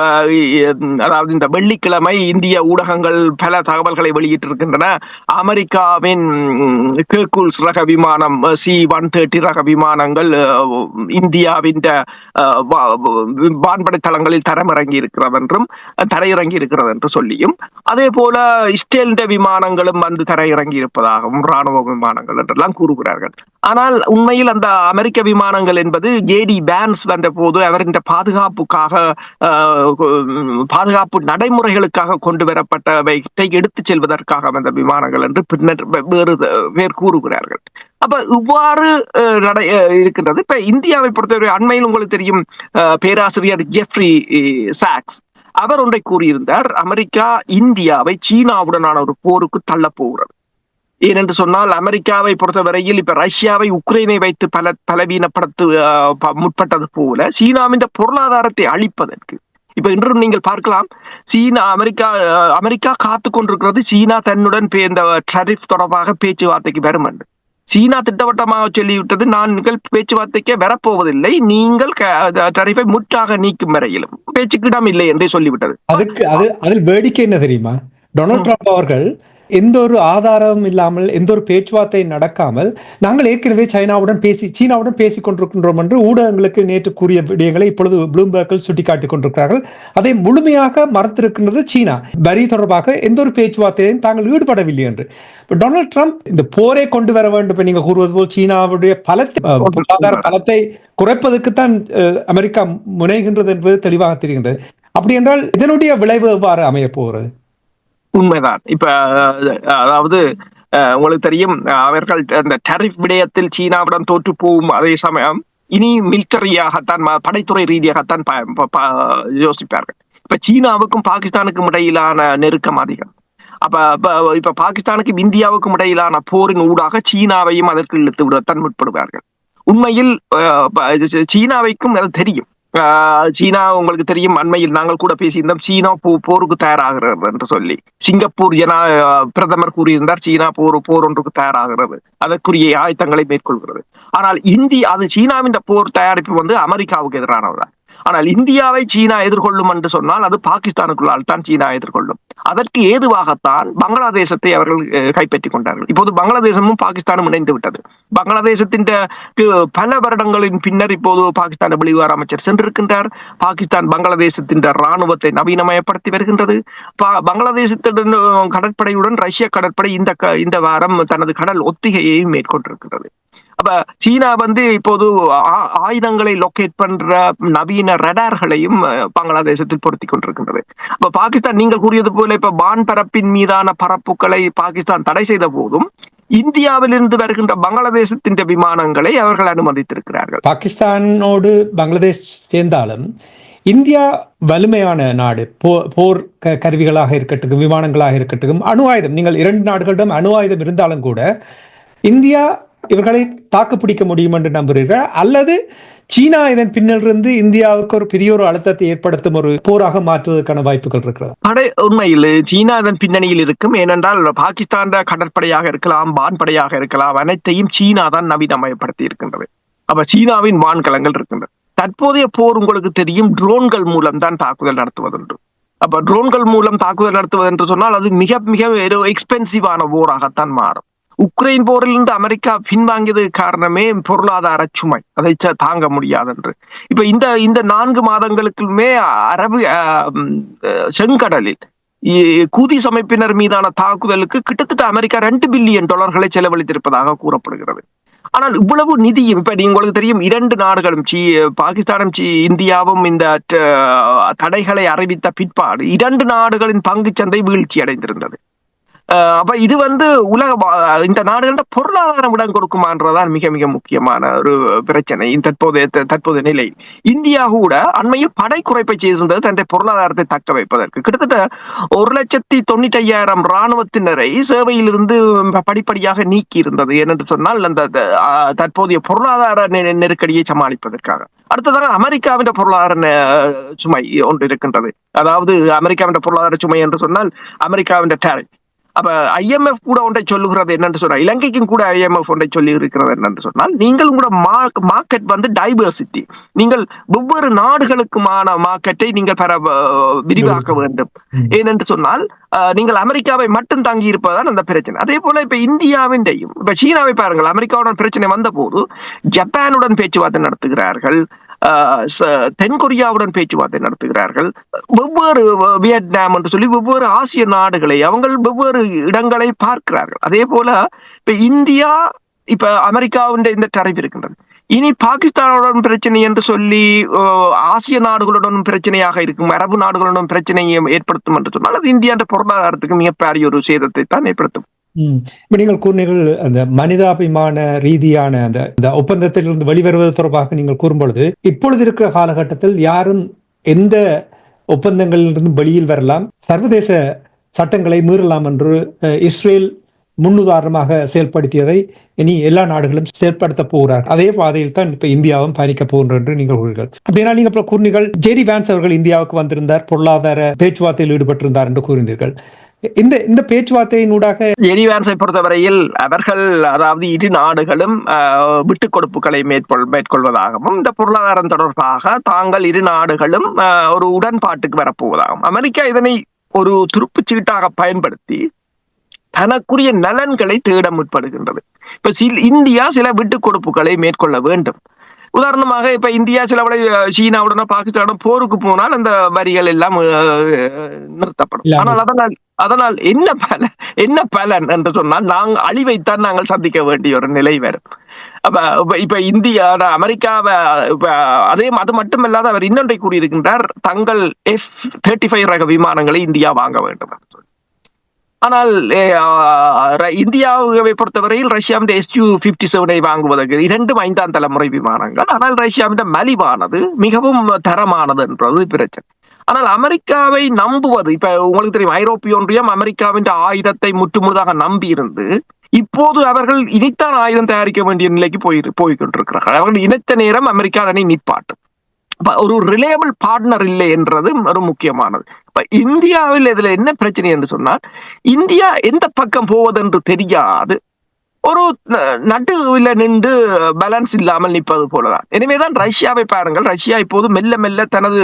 C: அதாவது இந்த வெள்ளிக்கிழமை இந்திய ஊடகங்கள் பல தகவல்களை வெளியிட்டிருக்கின்றன. அமெரிக்காவின் கேர்குல்ஸ் ரக விமானம், C-130 ரக விமானங்கள் இந்தியாவின் வான்படை தளங்களில் தரையிறங்கி இருக்கிறது என்று சொல்லியும், அதே போல இஸ்ரேல் விமானங்களும் தரையிறங்கி இருப்பதாகவும் ராணுவ விமானங்கள் என்றெல்லாம் கூறுகிறார்கள். ஆனால் உண்மையில் அந்த அமெரிக்க விமானங்கள் என்பது JD Vance வந்த போது அவரின் பாதுகாப்பு நடைமுறைகளுக்காக கொண்டு வரப்பட்டவற்றை எடுத்துச் செல்வதற்காக வந்த விமானங்கள் என்று பின்னர் வேறு பேர் கூறுகிறார்கள். அப்ப இவ்வாறு இருக்கின்றது. இப்ப இந்தியாவை பொறுத்தவரை அண்மையில் உங்களுக்கு தெரியும், பேராசிரியர் ஜெஃப்ரி சாக்ஸ் அவர் ஒன்றை கூறியிருந்தார், அமெரிக்கா இந்தியாவை சீனாவுடனான ஒரு போருக்கு தள்ளப் போகிறது. ஏனென்று சொன்னால் அமெரிக்காவை பொறுத்தவரையில் இப்ப ரஷ்யாவை உக்ரைனை வைத்து பலவீனப்படுத்த முற்பட்டது போல சீனாவின் பொருளாதாரத்தை அழிப்பதற்கு இப்ப இன்றும் நீங்கள் பார்க்கலாம், அமெரிக்கா காத்து கொண்டிருக்கிறது சீனா தன்னுடன் இந்த டரிஃப் தொடர்பாக பேச்சுவார்த்தைக்கு வரும் என்று. சீனா திட்டவட்டமாக சொல்லிவிட்டது, நாங்கள் பேச்சுவார்த்தைக்கே வரப்போவதில்லை, நீங்கள் டரிஃபை முற்றாக நீக்கும் வரையிலும் பேச்சுக்கு இடம் இல்லை என்றே சொல்லிவிட்டது.
B: அதில் வேடிக்கை என்ன தெரியுமா, டொனால்ட் ட்ரம்ப் அவர்கள் எந்த ஒரு ஆதாரமும் இல்லாமல் எந்த ஒரு பேச்சுவார்த்தை நடக்காமல் நாங்கள் ஏற்கனவே சீனாவுடன் பேசிக் கொண்டிருக்கின்றோம் என்று ஊடகங்களுக்கு நேற்று கூறிய விடயங்களை இப்பொழுது ப்ளூம்பர்கில் சுட்டிக்காட்டிக் கொண்டிருக்கிறார்கள். அதை முழுமையாக மறுத்திருக்கின்றது சீனா. வரி தொடர்பாக எந்த ஒரு பேச்சுவார்த்தையும் தாங்கள் ஈடுபடவில்லை என்று. டொனால்ட் ட்ரம்ப் இந்த போரை கொண்டு வர வேண்டும், நீங்க கூறுவது போல் சீனாவுடைய பொருளாதார பலத்தை குறைப்பதற்குத்தான் அமெரிக்கா முனைகின்றது என்பது தெளிவாக தெரிகின்றது. அப்படி என்றால் இதனுடைய விளைவு எவ்வாறு அமைய போகிறது?
C: உண்மைதான். இப்ப அதாவது உங்களுக்கு தெரியும், அவர்கள் அந்த டரிஃப் விடயத்தில் சீனாவுடன் தோற்று போகும் அதே சமயம் இனி மிலிட்டரியாகத்தான், படைத்துறை ரீதியாகத்தான் யோசிப்பார்கள். இப்ப சீனாவுக்கும் பாகிஸ்தானுக்கும் இடையிலான நெருக்கம் அதிகம். இப்ப பாகிஸ்தானுக்கும் இந்தியாவுக்கும் இடையிலான போரின் ஊடாக சீனாவையும் அதற்கு இழுத்து விடத்தான் முற்படுவார்கள். உண்மையில் சீனாவைக்கும் அது தெரியும். சீனா உங்களுக்கு தெரியும், அண்மையில் நாங்கள் கூட பேசியிருந்தோம், சீனா போருக்கு தயாராகிறது என்று சொல்லி. சிங்கப்பூர் பிரதமர் கூறியிருந்தார், சீனா போர் ஒன்றுக்கு தயாராகிறது, அதற்குரிய ஆயத்தங்களை மேற்கொள்கிறது. ஆனால் சீனாவின் போர் தயாரிப்பு அமெரிக்காவுக்கு எதிரானதுதான். ஆனால் இந்தியாவை சீனா எதிர்கொள்ளும் என்று சொன்னால் அது பாகிஸ்தானுக்குள்ளால் தான் சீனா எதிர்கொள்ளும். அதற்கு ஏதுவாகத்தான் பங்களாதேசத்தை அவர்கள் கைப்பற்றிக் கொண்டார்கள். இப்போது பங்களாதேசமும் பாகிஸ்தானும் இணைந்து விட்டது. பங்களாதேசத்தின் பல வருடங்களின் பின்னர் இப்போது பாகிஸ்தான் வெளிவார அமைச்சர் சென்றிருக்கின்றார். பாகிஸ்தான் பங்களாதேசத்தின் ராணுவத்தை நவீனமயப்படுத்தி வருகின்றது. பங்களாதேசத்துடன் கடற்படையுடன் ரஷ்ய கடற்படை இந்த வாரம் தனது கடல் ஒத்திகையையும் மேற்கொண்டிருக்கின்றது. அப்ப சீனா இப்போது ஆயுதங்களை லொக்கேட் பண்ற நவீன ரடார்களையும் பங்களாதேசத்தில் பொருத்தி கொண்டிருக்கின்றது. அப்ப பாகிஸ்தான் நீங்கள் கூறியது போல இப்ப வான்பரப்பின் மீதான பரப்புகளை பாகிஸ்தான் தடை செய்த போதும் இந்தியாவிலிருந்து வருகின்ற பங்களாதேசத்தின் விமானங்களை அவர்கள் அனுமதித்திருக்கிறார்கள்.
B: பாகிஸ்தானோடு பங்களாதேஷ் சேர்ந்தாலும் இந்தியா வலிமையான நாடு. போர் கருவிகளாக இருக்கட்டும், விமானங்களாக இருக்கட்டும், அணு ஆயுதம், நீங்கள் இரண்டு நாடுகளிடம் அணு ஆயுதம் இருந்தாலும் கூட இந்தியா இவர்களை தாக்கு பிடிக்க முடியும் என்று நம்புகிறீர்கள், அல்லது சீனா இதன் பின்னிலிருந்து இந்தியாவுக்கு ஒரு பெரிய ஒரு அழுத்தத்தை ஏற்படுத்தும் ஒரு போராக மாற்றுவதற்கான வாய்ப்புகள் இருக்கிறது?
C: உண்மையில் சீனா அதன் பின்னணியில் இருக்கும். ஏனென்றால் பாகிஸ்தான் கடற்படையாக இருக்கலாம், வான்படையாக இருக்கலாம், அனைத்தையும் சீனா தான் நவீனமயப்படுத்தி இருக்கின்றது. அப்ப சீனாவின் வான்கலங்கள் இருக்கின்றது. தற்போதைய போர் உங்களுக்கு தெரியும், ட்ரோன்கள் மூலம் தான் தாக்குதல் நடத்துவதுண்டு. அப்ப ட்ரோன்கள் மூலம் தாக்குதல் நடத்துவது என்று சொன்னால் அது மிக மிக எக்ஸ்பென்சிவான போராகத்தான் மாறும். உக்ரைன் போரிலிருந்து அமெரிக்கா பின்வாங்கியது காரணமே பொருளாதார சுமை, அதை தாங்க முடியாது என்று. இப்ப இந்த 4 மாதங்களுக்குமே அரபு செங்கடலில் கூதிஸ் அமைப்பினர் மீதான தாக்குதலுக்கு கிட்டத்தட்ட அமெரிக்கா $2 பில்லியன் செலவழித்திருப்பதாக கூறப்படுகிறது. ஆனால் இவ்வளவு நிதியும், இப்ப உங்களுக்கு தெரியும், 2 நாடுகளும் பாகிஸ்தானும் இந்தியாவும் இந்த தடைகளை அறிவித்த பிற்பாடு 2 நாடுகளின் பங்கு சந்தை வீழ்ச்சி அடைந்திருந்தது. அப்ப இது இந்த நாடுகள பொருளாதாரம் இடம் கொடுக்குமான்றதான் மிக மிக முக்கியமான ஒரு பிரச்சனை தற்போதைய நிலை. இந்தியா கூட அண்மையில் படை குறைப்பை செய்திருந்தது தன்னுடைய பொருளாதாரத்தை தக்க வைப்பதற்கு. கிட்டத்தட்ட 1,95,000 இராணுவத்தினரை சேவையிலிருந்து படிப்படியாக நீக்கி இருந்தது. ஏனென்று சொன்னால் அந்த தற்போதைய பொருளாதார நெருக்கடியை சமாளிப்பதற்காக. அடுத்ததாக அமெரிக்காவின் பொருளாதார சுமை ஒன்று இருக்கின்றது. அதாவது அமெரிக்காவின் பொருளாதார சுமை என்று சொன்னால் அமெரிக்காவின் டேரிஃப். அப்ப IMF கூட ஒன்றை சொல்லுகிறது என்னென்று சொன்னால், இலங்கைக்கும் கூட IMF ஒன்றை சொல்லி இருக்கிறது என்னென்று சொன்னால், நீங்கள் உங்களோட மார்க்கெட் டைவர்சிட்டி, நீங்கள் ஒவ்வொரு நாடுகளுக்குமான மார்க்கெட்டை நீங்கள் விரிவாக்க வேண்டும். ஏனென்று சொன்னால் நீங்கள் அமெரிக்காவை மட்டும் தங்கி இருப்பதுதான் அந்த பிரச்சனை. அதே போல இப்ப இந்தியாவின்டையும், இப்ப சீனாவை பாருங்கள், அமெரிக்காவுடன் பிரச்சனை வந்த போது ஜப்பானுடன் பேச்சுவார்த்தை நடத்துகிறார்கள், தென்கொரியாவுடன் பேச்சுவார்த்தை நடத்துகிறார்கள், வெவ்வேறு வியட்நாம் என்று சொல்லி வெவ்வேறு ஆசிய நாடுகளை அவங்க வெவ்வேறு இடங்களை பார்க்கிறார்கள். அதே போல இப்ப இந்தியா இப்ப அமெரிக்காவுடைய இந்த டரிஃப் இருக்கின்றது. இனி பாகிஸ்தானுடன் பிரச்சனை என்று சொல்லி ஆசிய நாடுகளுடன் பிரச்சனையாக இருக்கும், அரபு நாடுகளுடன் பிரச்சனையை ஏற்படுத்தும் என்று சொன்னால் அது இந்தியா பொருளாதாரத்துக்கு மிகப்பெரிய ஒரு சேதத்தை தான் ஏற்படுத்தும்.
B: நீங்கள் கூறினீர்கள் அந்த மனிதாபிமான ரீதியான அந்த ஒப்பந்தத்திலிருந்து வெளிவருவது தொடர்பாக நீங்கள் கூறும்பொழுது, இப்பொழுது இருக்கிற காலகட்டத்தில் யாரும் எந்த ஒப்பந்தங்களிலிருந்து வெளியில் வரலாம், சர்வதேச சட்டங்களை மீறலாம் என்று இஸ்ரேல் முன்னுதாரணமாக செயல்படுத்தியதை இனி எல்லா நாடுகளும் செயல்படுத்த போகிறார். அதே பாதையில் தான் இப்ப இந்தியாவும் பயணிக்க போகின்ற என்று நீங்கள் கூறுகள். அப்படின்னா நீங்க கூறினீர்கள் ஜெரி வான்ஸ் அவர்கள் இந்தியாவுக்கு வந்திருந்தார், பொருளாதார பேச்சுவார்த்தையில் ஈடுபட்டிருந்தார் என்று கூறினீர்கள். இந்த பேச்சுவார்த்தையினூடாக
C: ஜெரி வான்ஸை பொறுத்தவரையில் அவர்கள், அதாவது இரு நாடுகளும் விட்டுக் கொடுப்புகளை மேற்கொள்வதாகவும் இந்த பொருளாதாரம் தொடர்பாக தாங்கள் இரு நாடுகளும் ஒரு உடன்பாட்டுக்கு வரப்போவதாகும். அமெரிக்கா இதனை ஒரு துருப்புச் சீட்டாக பயன்படுத்தி தனக்குரிய நலன்களை தேட முற்படுகின்றது. இப்ப இந்தியா சில விட்டுக் கொடுப்புகளை மேற்கொள்ள வேண்டும். உதாரணமாக இப்ப இந்தியா சிலவளை சீனாவுடனோ பாகிஸ்தானுடன் போருக்கு போனால் அந்த வரிகள் எல்லாம் நிறுத்தப்படும். ஆனால் அதனால் என்ன பலன் என்று சொன்னால் நாங்கள் அழிவைத்தான் நாங்கள் சந்திக்க வேண்டிய ஒரு நிலை வரும். இப்ப இந்தியா அமெரிக்காவை அது மட்டுமல்லாத அவர் இன்னொன்றை கூறியிருக்கின்றார், தங்கள் F-35 ரக விமானங்களை இந்தியா வாங்க வேண்டும். ஆனால் இந்தியாவை பொறுத்தவரையில் ரஷ்யாவின் Su-57 வாங்குவதற்கு 2 5ஆம் தலைமுறை விமானங்கள். ஆனால் ரஷ்யாவின் மலிவானது, மிகவும் தரமானது என்றது பிரச்சனை. ஆனால் அமெரிக்காவை நம்புவது, இப்ப உங்களுக்கு தெரியும், ஐரோப்பிய ஒன்றியம் அமெரிக்காவின் ஆயுதத்தை முற்றுமுழுதாக நம்பி இருந்து இப்போது அவர்கள் இனித்தான் ஆயுதம் தயாரிக்க வேண்டிய நிலைக்கு போய்கொண்டிருக்கிறார்கள். அவர்கள் இணைத்த நேரம் அமெரிக்கா அதனை நிப்பாட்டும். ஒரு ரிலேபிள் பார்ட்னர் இல்லை என்றது ஒரு முக்கியமானது. இப்ப இந்தியாவில் இதுல என்ன பிரச்சனை என்று சொன்னால், இந்தியா எந்த பக்கம் போவதென்று தெரியாது, ஒரு நடுவில் நின்று பேலன்ஸ் இல்லாமல் நிற்பது போலதான். எனவேதான் ரஷ்யாவை பாருங்கள், ரஷ்யா இப்போது மெல்ல மெல்ல தனது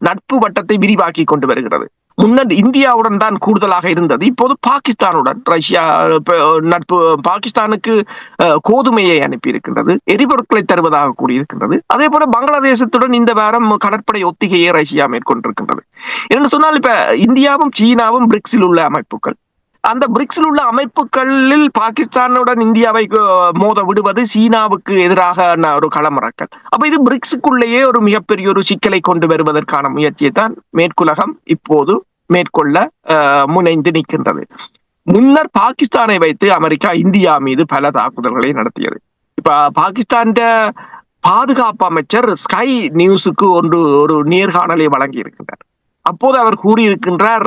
C: நட்பு வட்டத்தை விரிவாக்கி கொண்டு வருகிறது. முன்னர் இந்தியாவுடன் தான் கூடுதலாக இருந்தது, இப்போது பாகிஸ்தானுடன் ரஷ்யா நட்பு. பாகிஸ்தானுக்கு கோதுமையை அனுப்பி இருக்கின்றது, எரிபொருட்களை தருவதாக கூறியிருக்கின்றது. அதே போல பங்களாதேசத்துடன் இந்த வாரம் கடற்படை ஒத்திகையை ரஷ்யா மேற்கொண்டிருக்கின்றது. என்று சொன்னால் இப்ப இந்தியாவும் சீனாவும் பிரிக்ஸில் உள்ள அமைப்புகள். அந்த பிரிக்ஸில் உள்ள அமைப்புகளில் பாகிஸ்தானுடன் இந்தியாவை மோத விடுவது சீனாவுக்கு எதிராக ஒரு களமிறக்கல். அப்ப இது பிரிக்ஸுக்குள்ளேயே ஒரு மிகப்பெரிய ஒரு சிக்கலை கொண்டு வருவதற்கான முயற்சியை தான் மேற்குலகம் இப்போது மேற்கொள்ள முனைந்து நிற்கின்றது. முன்னர் பாகிஸ்தானை வைத்து அமெரிக்கா இந்தியா மீது பல தாக்குதல்களை நடத்தியது. இப்ப பாகிஸ்தான் பாதுகாப்பு அமைச்சர் ஸ்கை நியூஸுக்கு ஒரு நேர்காணலை வழங்கி இருக்கின்றார். அப்போது அவர் கூறியிருக்கின்றார்,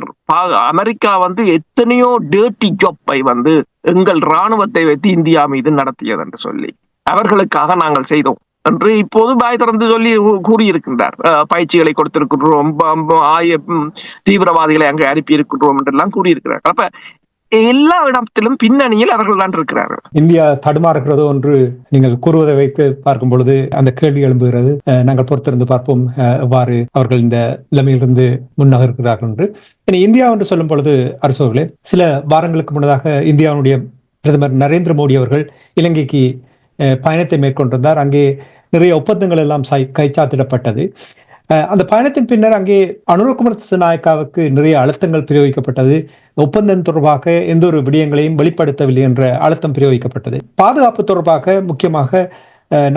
C: அமெரிக்கா வந்து எத்தனையோ டேர்ட்டி ஜாப்பை வந்து எங்கள் ராணுவத்தை வைத்து இந்தியா மீது நடத்தியது என்று சொல்லி, அவர்களுக்காக நாங்கள் செய்தோம் என்று இப்போது பாய் திறந்து சொல்லி கூறியிருக்கின்றார். பயிற்சிகளை கொடுத்திருக்கின்றோம், தீவிரவாதிகளை அங்கே அனுப்பி இருக்கின்றோம் என்றெல்லாம் கூறியிருக்கிறார். அப்ப எல்லா இடத்திலும் பின்னணியில் அவர்கள் தான் இருக்கிறார்கள்.
B: இந்தியா தடுமாறுகிறதோ என்று நீங்கள் கூறுவதை வைத்து பார்க்கும் பொழுது அந்த கேள்வி எழும்புகிறது. நாங்கள் பொறுத்திருந்து பார்ப்போம் எவ்வாறு அவர்கள் இந்த நிலைமையிலிருந்து முன்னகர்கிறார்கள் என்று. இனி இந்தியா என்று சொல்லும் பொழுது அரசோர்களே, சில வாரங்களுக்கு முன்னதாக இந்தியாவுடைய பிரதமர் நரேந்திர மோடி அவர்கள் இலங்கைக்கு பயணத்தை மேற்கொண்டிருந்தார். அங்கே நிறைய ஒப்பந்தங்கள் எல்லாம் கைச்சாத்திடப்பட்டது. அந்த பயணத்தின் பின்னர் அங்கே அனுரகுமார திசாநாயக்காவுக்கு நிறைய அழுத்தங்கள் பிரயோகிக்கப்பட்டது. ஒப்பந்தம் தொடர்பாக எந்த ஒரு விடயங்களையும் வெளிப்படுத்தவில்லை என்ற அழுத்தம் பிரயோகிக்கப்பட்டது. பாதுகாப்பு தொடர்பாக முக்கியமாக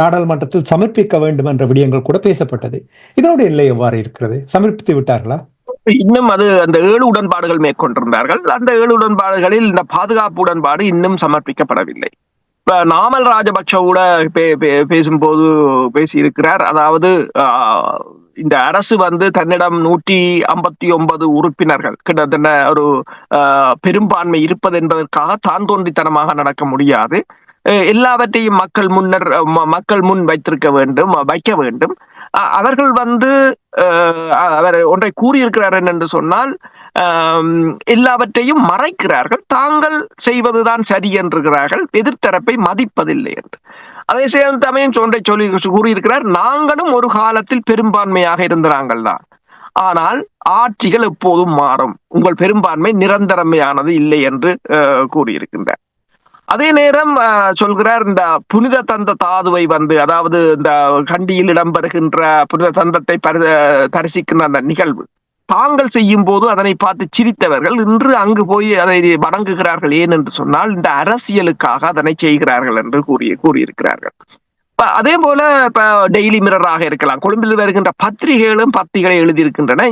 B: நாடாளுமன்றத்தில் சமர்ப்பிக்க வேண்டும் என்ற விடயங்கள் கூட பேசப்பட்டது. இதனுடைய நிலை எவ்வாறு இருக்கிறது? சமர்ப்பித்து விட்டார்களா?
C: இன்னும் அது அந்த 7 உடன்பாடுகள் மேற்கொண்டிருந்தார்கள். அந்த 7 உடன்பாடுகளில் இந்த பாதுகாப்பு உடன்பாடு இன்னும் சமர்ப்பிக்கப்படவில்லை. நாமல் ராஜபக்சவோட பேசும்போது பேசியிருக்கிறார். அதாவது இந்த அரசு வந்து தன்னிடம் 159 உறுப்பினர்கள் கிட்டத்தட்ட ஒரு பெரும்பான்மை இருப்பது என்பதற்காக தான் தோன்றித்தனமாக நடக்க முடியாது. எல்லாவற்றையும் மக்கள் முன் வைக்க வேண்டும். அவர்கள் வந்து அவர் ஒன்றை கூறியிருக்கிறார் என்று சொன்னால், எல்லாவற்றையும் மறைக்கிறார்கள், தாங்கள் செய்வதுதான் சரி என்றுகிறார்கள், எதிர்த்தரப்பை மதிப்பதில்லை என்று. அதே சமயம் கூறியிருக்கிறார், நாங்களும் ஒரு காலத்தில் பெரும்பான்மையாக இருந்த நாங்கள் தான், ஆனால் ஆட்சிகள் எப்போதும் மாறும், உங்கள் பெரும்பான்மை நிரந்தரமையானது இல்லை என்று கூறியிருக்கின்றார். அதே நேரம் சொல்கிறார், இந்த புனித தந்த தாதுவை வந்து, அதாவது இந்த கண்டியில் இடம்பெறுகின்ற புனித தந்தத்தை தரிசிக்கின்ற அந்த நிகழ்வு தாங்கள் செய்யும் போது அதனை பார்த்து சிரித்தவர்கள் இன்று அங்கு போய் அதை வணங்குகிறார்கள். ஏன் என்று சொன்னால், இந்த அரசியலுக்காக அதனை செய்கிறார்கள் என்று கூறியிருக்கிறார்கள். அதே போல இப்ப டெய்லி மிரராக இருக்கலாம், கொழும்பில் வருகின்ற பத்திரிகைகளும் பத்திகளை எழுதியிருக்கின்றன.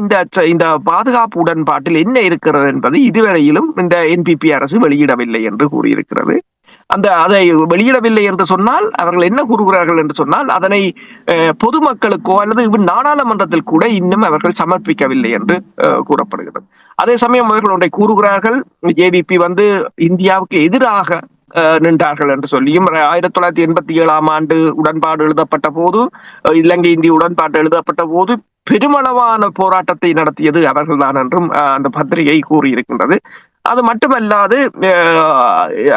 C: இந்த பாதுகாப்பு உடன்பாட்டில் என்ன இருக்கிறது என்பது இதுவரையிலும் இந்த என்பிபி அரசு வெளியிடவில்லை என்று கூறியிருக்கிறது. அதை வெளியிடவில்லை என்று சொன்னால் அவர்கள் என்ன கூறுகிறார்கள் என்று சொன்னால், அதனை பொதுமக்களுக்கோ அல்லது நாடாளுமன்றத்தில் கூட இன்னும் அவர்கள் சமர்ப்பிக்கவில்லை என்று கூறப்படுகிறது. அதே சமயம் அவர்கள் ஒன்றை கூறுகிறார்கள், ஜேவிபி வந்து இந்தியாவுக்கு எதிராக நின்றார்கள் என்று சொல்லியும், 1987 ஆண்டு உடன்பாடு எழுதப்பட்ட போது, இலங்கை இந்திய உடன்பாடு எழுதப்பட்ட போது பெருமளவான போராட்டத்தை நடத்தியது அவர்கள்தான் என்றும் அந்த பத்திரிகை கூறியிருக்கின்றது. அது மட்டுமல்லாது,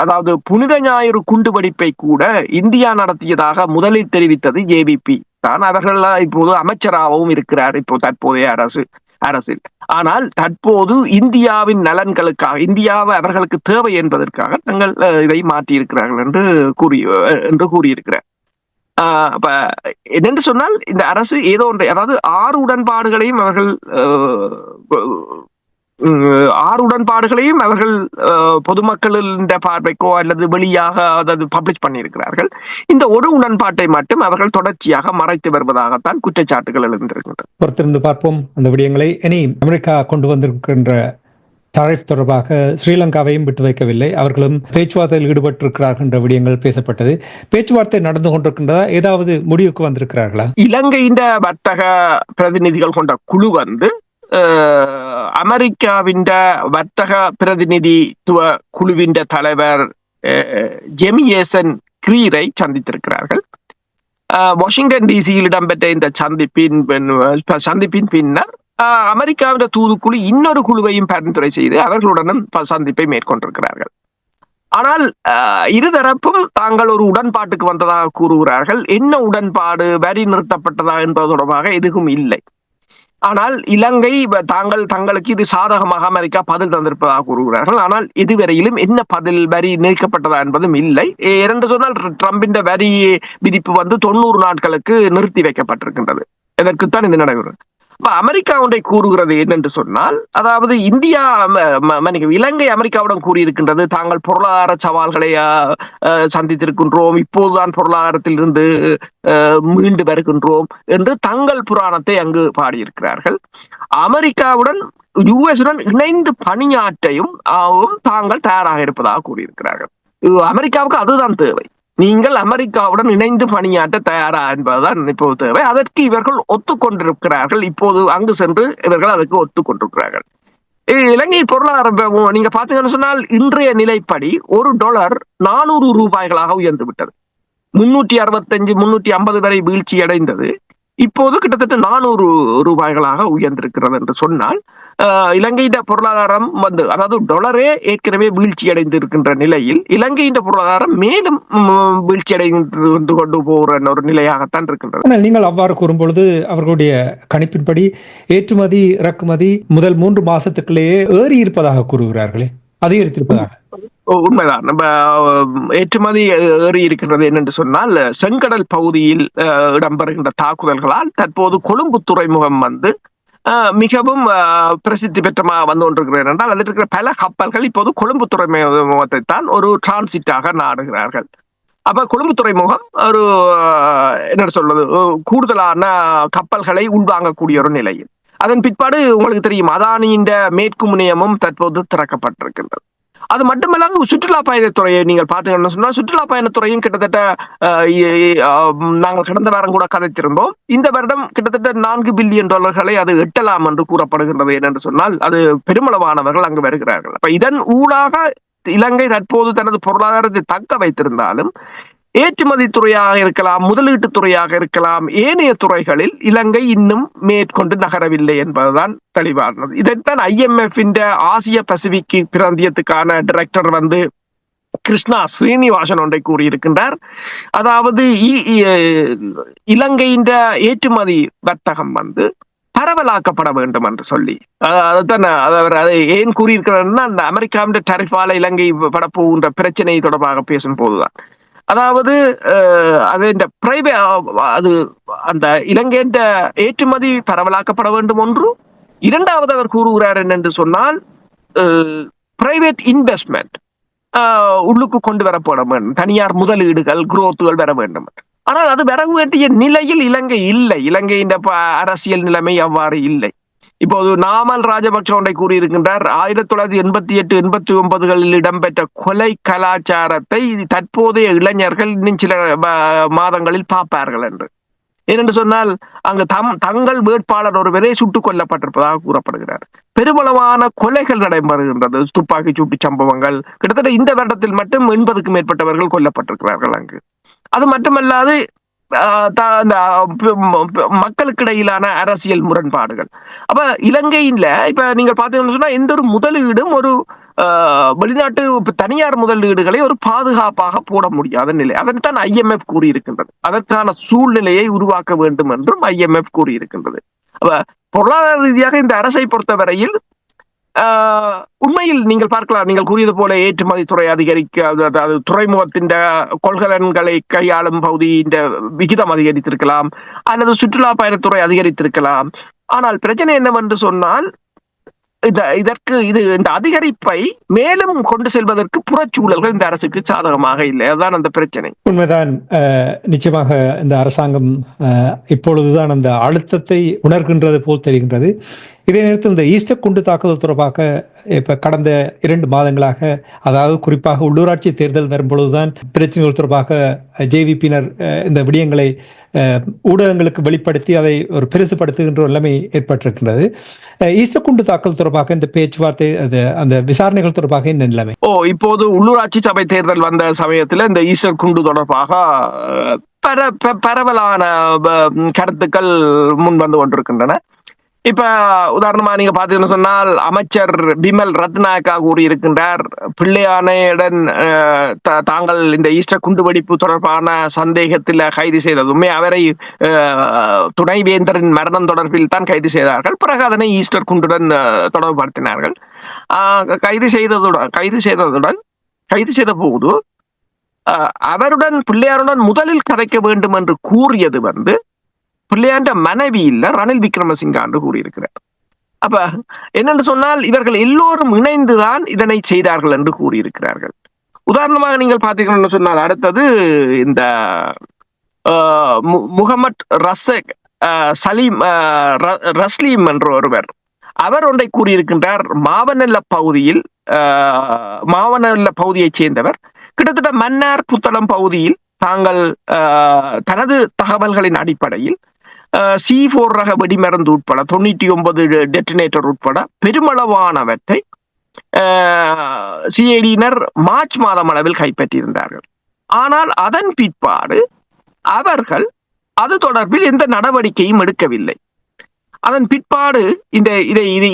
C: அதாவது புனித ஞாயிறு குண்டுவெடிப்பை கூட இந்தியா நடத்தியதாக முதலில் தெரிவித்தது ஜேவிபி தான். அவர்கள் இப்போது அமைச்சராகவும் இருக்கிறார் இப்போ தற்போதைய அரசில். ஆனால் தற்போது இந்தியாவின் நலன்களுக்காக, இந்தியாவை அவர்களுக்கு தேவை என்பதற்காக தங்கள் இதை மாற்றியிருக்கிறார்கள் என்று கூறியிருக்கிறார். அப்ப என்னென்று சொன்னால், இந்த அரசு ஏதோ ஒன்றை, அதாவது 6 உடன்பாடுகளையும் அவர்கள் பொதுமக்களின் பார்வைக்கோ அல்லது வெளியாக அதாவது பப்ளிஷ் பண்ணியிருக்கிறார்கள். இந்த ஒரு உடன்பாட்டை மட்டும் அவர்கள் தொடர்ச்சியாக மறைத்து வருவதாகத்தான் குற்றச்சாட்டுகள் எழுந்திருக்கின்றன.
B: பொறுத்திருந்து பார்ப்போம் அந்த விடயங்களை. இனி அமெரிக்கா கொண்டு வந்திருக்கின்ற டாரிஃப் தொடர்பாக ஸ்ரீலங்காவையும் விட்டு வைக்கவில்லை. அவர்களும் பேச்சுவார்த்தையில் ஈடுபட்டிருக்கிறார்கள் என்ற விடயங்கள் பேசப்பட்டது. பேச்சுவார்த்தை நடந்து கொண்டிருக்கின்றதா? ஏதாவது முடிவுக்கு வந்திருக்கிறார்களா?
C: இலங்கையின் வர்த்தக பிரதிநிதிகள் கொண்ட குழு வந்து அமெரிக்காவின் வர்த்தக பிரதிநிதித்துவ குழுவின் தலைவர் ஜெமியேசன் கிரீரை சந்தித்திருக்கிறார்கள். வாஷிங்டன் டிசியில் இடம்பெற்ற இந்த சந்திப்பின் பின்னர் அமெரிக்காவின் தூதுக்குழு இன்னொரு குழுவையும் பரிந்துரை செய்து அவர்களுடனும் சந்திப்பை மேற்கொண்டிருக்கிறார்கள். ஆனால் இருதரப்பும் தாங்கள் ஒரு உடன்பாட்டுக்கு வந்ததாக கூறுகிறார்கள். என்ன உடன்பாடு, வரி நிறுத்தப்பட்டதா என்பது தொடர்பாக எதுவும் இல்லை. ஆனால் இலங்கை தங்களுக்கு இது சாதகமாக அமெரிக்கா பதில் தந்திருப்பதாக கூறுகிறார்கள். ஆனால் இதுவரையிலும் என்ன பதில், வரி நீக்கப்பட்டதா என்பதும் இல்லை. என்று சொன்னால், ட்ரம்பின் வரி விதிப்பு வந்து 90 நாட்களுக்கு நிறுத்தி வைக்கப்பட்டிருக்கின்றது. இதற்குத்தான் இது நடைபெறும். அமெரிக்கா ஒன்றை கூறுகிறது என்னென்று சொன்னால், அதாவது இலங்கை அமெரிக்காவுடன் கூறியிருக்கின்றது, தாங்கள் பொருளாதார சவால்களை சந்தித்திருக்கின்றோம், இப்போதுதான் பொருளாதாரத்தில் இருந்து மீண்டு வருகின்றோம் என்று தங்கள் புராணத்தை அங்கு பாடியிருக்கிறார்கள். அமெரிக்காவுடன் யுஎஸ்டன் இணைந்து பணியாற்றையும் தாங்கள் தயாராக இருப்பதாக கூறியிருக்கிறார்கள். அமெரிக்காவுக்கு அதுதான் தேவை. நீங்கள் அமெரிக்காவுடன் இணைந்து பணியாற்ற தயாரா என்பதுதான் இப்போது தேவை. அதற்கு இவர்கள் ஒத்துக்கொண்டிருக்கிறார்கள். இப்போது அங்கு சென்று இவர்கள் அதற்கு ஒத்துக்கொண்டிருக்கிறார்கள். இலங்கை பொருளாதாரம் நீங்க பாத்தீங்கன்னு சொன்னால் இன்றைய நிலைப்படி $1 $400 உயர்ந்து விட்டது. 365 350 வரை வீழ்ச்சி அடைந்தது. இப்போது கிட்டத்தட்ட $400 உயர்ந்திருக்கிறது என்று சொன்னால் இலங்கையின் பொருளாதாரம் அதாவது டொலரே ஏற்கனவே வீழ்ச்சி அடைந்து இருக்கின்ற நிலையில் இலங்கையின் பொருளாதாரம் மேலும் வீழ்ச்சி அடைந்து கொண்டு போகிற ஒரு நிலையாகத்தான் இருக்கின்றது.
B: ஆனால் நீங்கள் அவ்வாறு கூறும்பொழுது அவர்களுடைய கணிப்பின்படி ஏற்றுமதி இறக்குமதி முதல் 3 மாசத்துக்குள்ளேயே ஏறி இருப்பதாக கூறுகிறார்களே, அதிகரித்திருப்பதாக.
C: உண்மைதான். நம்ம ஏற்றுமதி ஏறி இருக்கிறது என்னென்று சொன்னால் செங்கடல் பகுதியில் இடம்பெறுகின்ற தாக்குதல்களால் தற்போது கொழும்பு துறைமுகம் மிகவும் பிரசித்தி பெற்றமாக வந்து கொண்டிருக்கிறது என்றால் அதில் இருக்கிற பல கப்பல்கள் இப்போது கொழும்பு துறைமுகத்தை தான் ஒரு டிரான்சிட்டாக நாடுகிறார்கள். அப்ப கொழும்பு துறைமுகம் ஒரு என்ன சொல்றது கூடுதலான கப்பல்களை உள்வாங்கக்கூடிய ஒரு நிலையில். அதன் பிற்பாடு உங்களுக்கு தெரியும் அதானியின் மேற்கு முனையமும் தற்போது திறக்கப்பட்டிருக்கின்றது. அது மட்டுமல்லாது சுற்றுலா பயணத்துறையை நீங்கள் பார்த்தீங்கன்னு சொன்னால் சுற்றுலா பயணத்துறையும் கிட்டத்தட்ட நாங்கள் கடந்த வாரம் கூட கதைத்திருந்தோம். இந்த வருடம் கிட்டத்தட்ட $4 பில்லியன் அது எட்டலாம் என்று கூறப்படுகின்றது. ஏனென்று சொன்னால் அது பெருமளவானவர்கள் அங்கு வருகிறார்கள். அப்ப இதன் ஊடாக இலங்கை தற்போது தனது பொருளாதாரத்தை தக்க வைத்திருந்தாலும் ஏற்றுமதி துறையாக இருக்கலாம், முதலீட்டு துறையாக இருக்கலாம், ஏனைய துறைகளில் இலங்கை இன்னும் மேற்கொண்டு நகரவில்லை என்பதுதான் தெளிவானது. இதைத்தான் IMF ஆசிய பசிபிக் பிராந்தியத்துக்கான டைரக்டர் கிருஷ்ணா ஸ்ரீனிவாசன் ஒன்றை கூறியிருக்கின்றார். அதாவது இலங்கையின் ஏற்றுமதி வர்த்தகம் பரவலாக்கப்பட வேண்டும் என்று சொல்லி அதுதான் அதை ஏன் கூறியிருக்கிறார்னா அந்த அமெரிக்காவின் டரிஃபால இலங்கை படப்போகின்ற பிரச்சனை தொடர்பாக பேசும் போதுதான். அதாவது அது அந்த இலங்கையின் ஏற்றுமதி பரவலாக்கப்பட வேண்டும் ஒன்று. இரண்டாவது அவர் கூறுகிறார் என்னென்று சொன்னால் பிரைவேட் இன்வெஸ்ட்மெண்ட் உள்ளுக்கு கொண்டு வரப்பட வேண்டும், தனியார் முதலீடுகள் குரோத்துகள் வர வேண்டும். ஆனால் அது வர வேண்டிய நிலையில் இலங்கை இல்லை. இலங்கையின் அரசியல் நிலைமை அவ்வாறு இல்லை. இப்போது நாமல் ராஜபக்ஷ ஒன்றை கூறியிருக்கின்றார், 1988 89களில் இடம்பெற்ற கொலை கலாச்சாரத்தை தற்போதைய இளைஞர்கள் இன்னும் சில மாதங்களில் பார்ப்பார்கள் என்று. ஏனென்று சொன்னால் அங்கு தங்கள் வேட்பாளர் ஒருவரே சுட்டுக் கொல்லப்பட்டிருப்பதாக கூறப்படுகிறார். பெருமளவான கொலைகள் நடைபெறுகின்றது, துப்பாக்கி சூட்டு சம்பவங்கள். கிட்டத்தட்ட இந்த வருடத்தில் மட்டும் 80க்கும் மேற்பட்டவர்கள் கொல்லப்பட்டிருக்கிறார்கள் அங்கு. அது மட்டுமல்லாது மக்களுக்கு இடையிலான அரசியல் முரண்பாடுகள். அப்ப இலங்கையில இப்ப நீங்க பாத்தீங்கன்னு சொன்னா எந்த ஒரு முதலீடும் ஒரு வெளிநாட்டு தனியார் முதலீடுகளை ஒரு பாதுகாப்பாக போட முடியாத நிலை. அதைத்தான் IMF கூறியிருக்கின்றது. அதற்கான சூழ்நிலையை உருவாக்க வேண்டும் என்றும் IMF கூறியிருக்கின்றது. அப்ப பொருளாதார ரீதியாக இந்த அரசை பொறுத்தவரையில் உண்மையில் நீங்கள் பார்க்கலாம், நீங்கள் கூறியது போல ஏற்றுமதி துறை அதிகரிக்க, அதாவது துறைமுகத்தின் கொள்கலன்களை கையாளும் பகுதியின் விகிதம் அதிகரித்திருக்கலாம், அல்லது சுற்றுலா பயணத்துறை அதிகரித்திருக்கலாம். ஆனால் பிரச்சனை என்னவென்று சொன்னால் இந்த அதிகரிப்பை மேலும் கொண்டு செல்வதற்கு புறச்சூழல்கள் இந்த அரசுக்கு சாதகமாக இல்லை. அதுதான் அந்த பிரச்சனை.
B: உண்மைதான். நிச்சயமாக இந்த அரசாங்கம் இப்பொழுதுதான் அந்த அழுத்தத்தை உணர்கின்றது போல் தெரிகின்றது. இதே நேரத்தில் இந்த ஈஸ்டர் குண்டு தாக்குதல் தொடர்பாக இப்ப கடந்த 2 மாதங்களாக, அதாவது குறிப்பாக உள்ளூராட்சி தேர்தல் வரும்பொழுதுதான் பிரச்சனைகள் தொடர்பாக JVP-யினர் இந்த விடயங்களை ஊடகங்களுக்கு வெளிப்படுத்தி அதை ஒரு பெருசுபடுத்துகின்ற ஒரு நிலைமை ஏற்பட்டிருக்கின்றது. ஈஸ்டர் குண்டு தாக்கல் தொடர்பாக இந்த பேச்சுவார்த்தை அந்த விசாரணைகள் தொடர்பாக என்ன நிலைமை?
C: இப்போது உள்ளூராட்சி சபை தேர்தல் வந்த சமயத்தில் இந்த ஈஸ்டர் குண்டு தொடர்பாக பரவலான கருத்துக்கள் முன் வந்து கொண்டிருக்கின்றன. இப்ப உதாரணமா நீங்க பாத்தீங்கன்னு சொன்னால் அமைச்சர் பிமல் ரத்நாயக்கா கூறியிருக்கின்றார், பிள்ளையானையுடன் தாங்கள் இந்த ஈஸ்டர் குண்டுவெடிப்பு தொடர்பான சந்தேகத்தில் கைது செய்ததுமே அவரை துணைவேந்தரின் மரணம் தொடர்பில் தான் கைது செய்தார்கள். பிறகு அதனை ஈஸ்டர் குண்டுடன் தொடர்புபடுத்தினார்கள். கைது செய்த போது அவருடன் பிள்ளையாருடன் முதலில் கதைக்க வேண்டும் என்று கூறியது பிள்ளையாண்ட மனைவி இல்ல ரணில் விக்ரமசிங்கா என்று கூறியிருக்கிறார். அப்ப என்னென்று சொன்னால் இவர்கள் எல்லோரும் இணைந்துதான் இதனை செய்தார்கள் என்று கூறியிருக்கிறார்கள். உதாரணமாக நீங்கள் பார்த்தீங்கன்னு சொன்னால் அடுத்தது இந்த முகமட் ரஸ்லீம் என்ற ஒருவர், அவர் ஒன்றை கூறியிருக்கின்றார். மாவனல்ல பகுதியைச் சேர்ந்தவர், கிட்டத்தட்ட மன்னார் புத்தளம் பகுதியில் தாங்கள் தனது தகவல்களின் அடிப்படையில் C4 ரக வெடிமருந்து உட்பட 99 டெட்டினேட்டர் உட்பட பெருமளவானவற்றை சிஐடியினர் மார்ச் மாதம் அளவில் கைப்பற்றியிருந்தார்கள். ஆனால் அதன் பிற்பாடு அவர்கள் அது தொடர்பில் எந்த நடவடிக்கையும் எடுக்கவில்லை. அதன் பிற்பாடு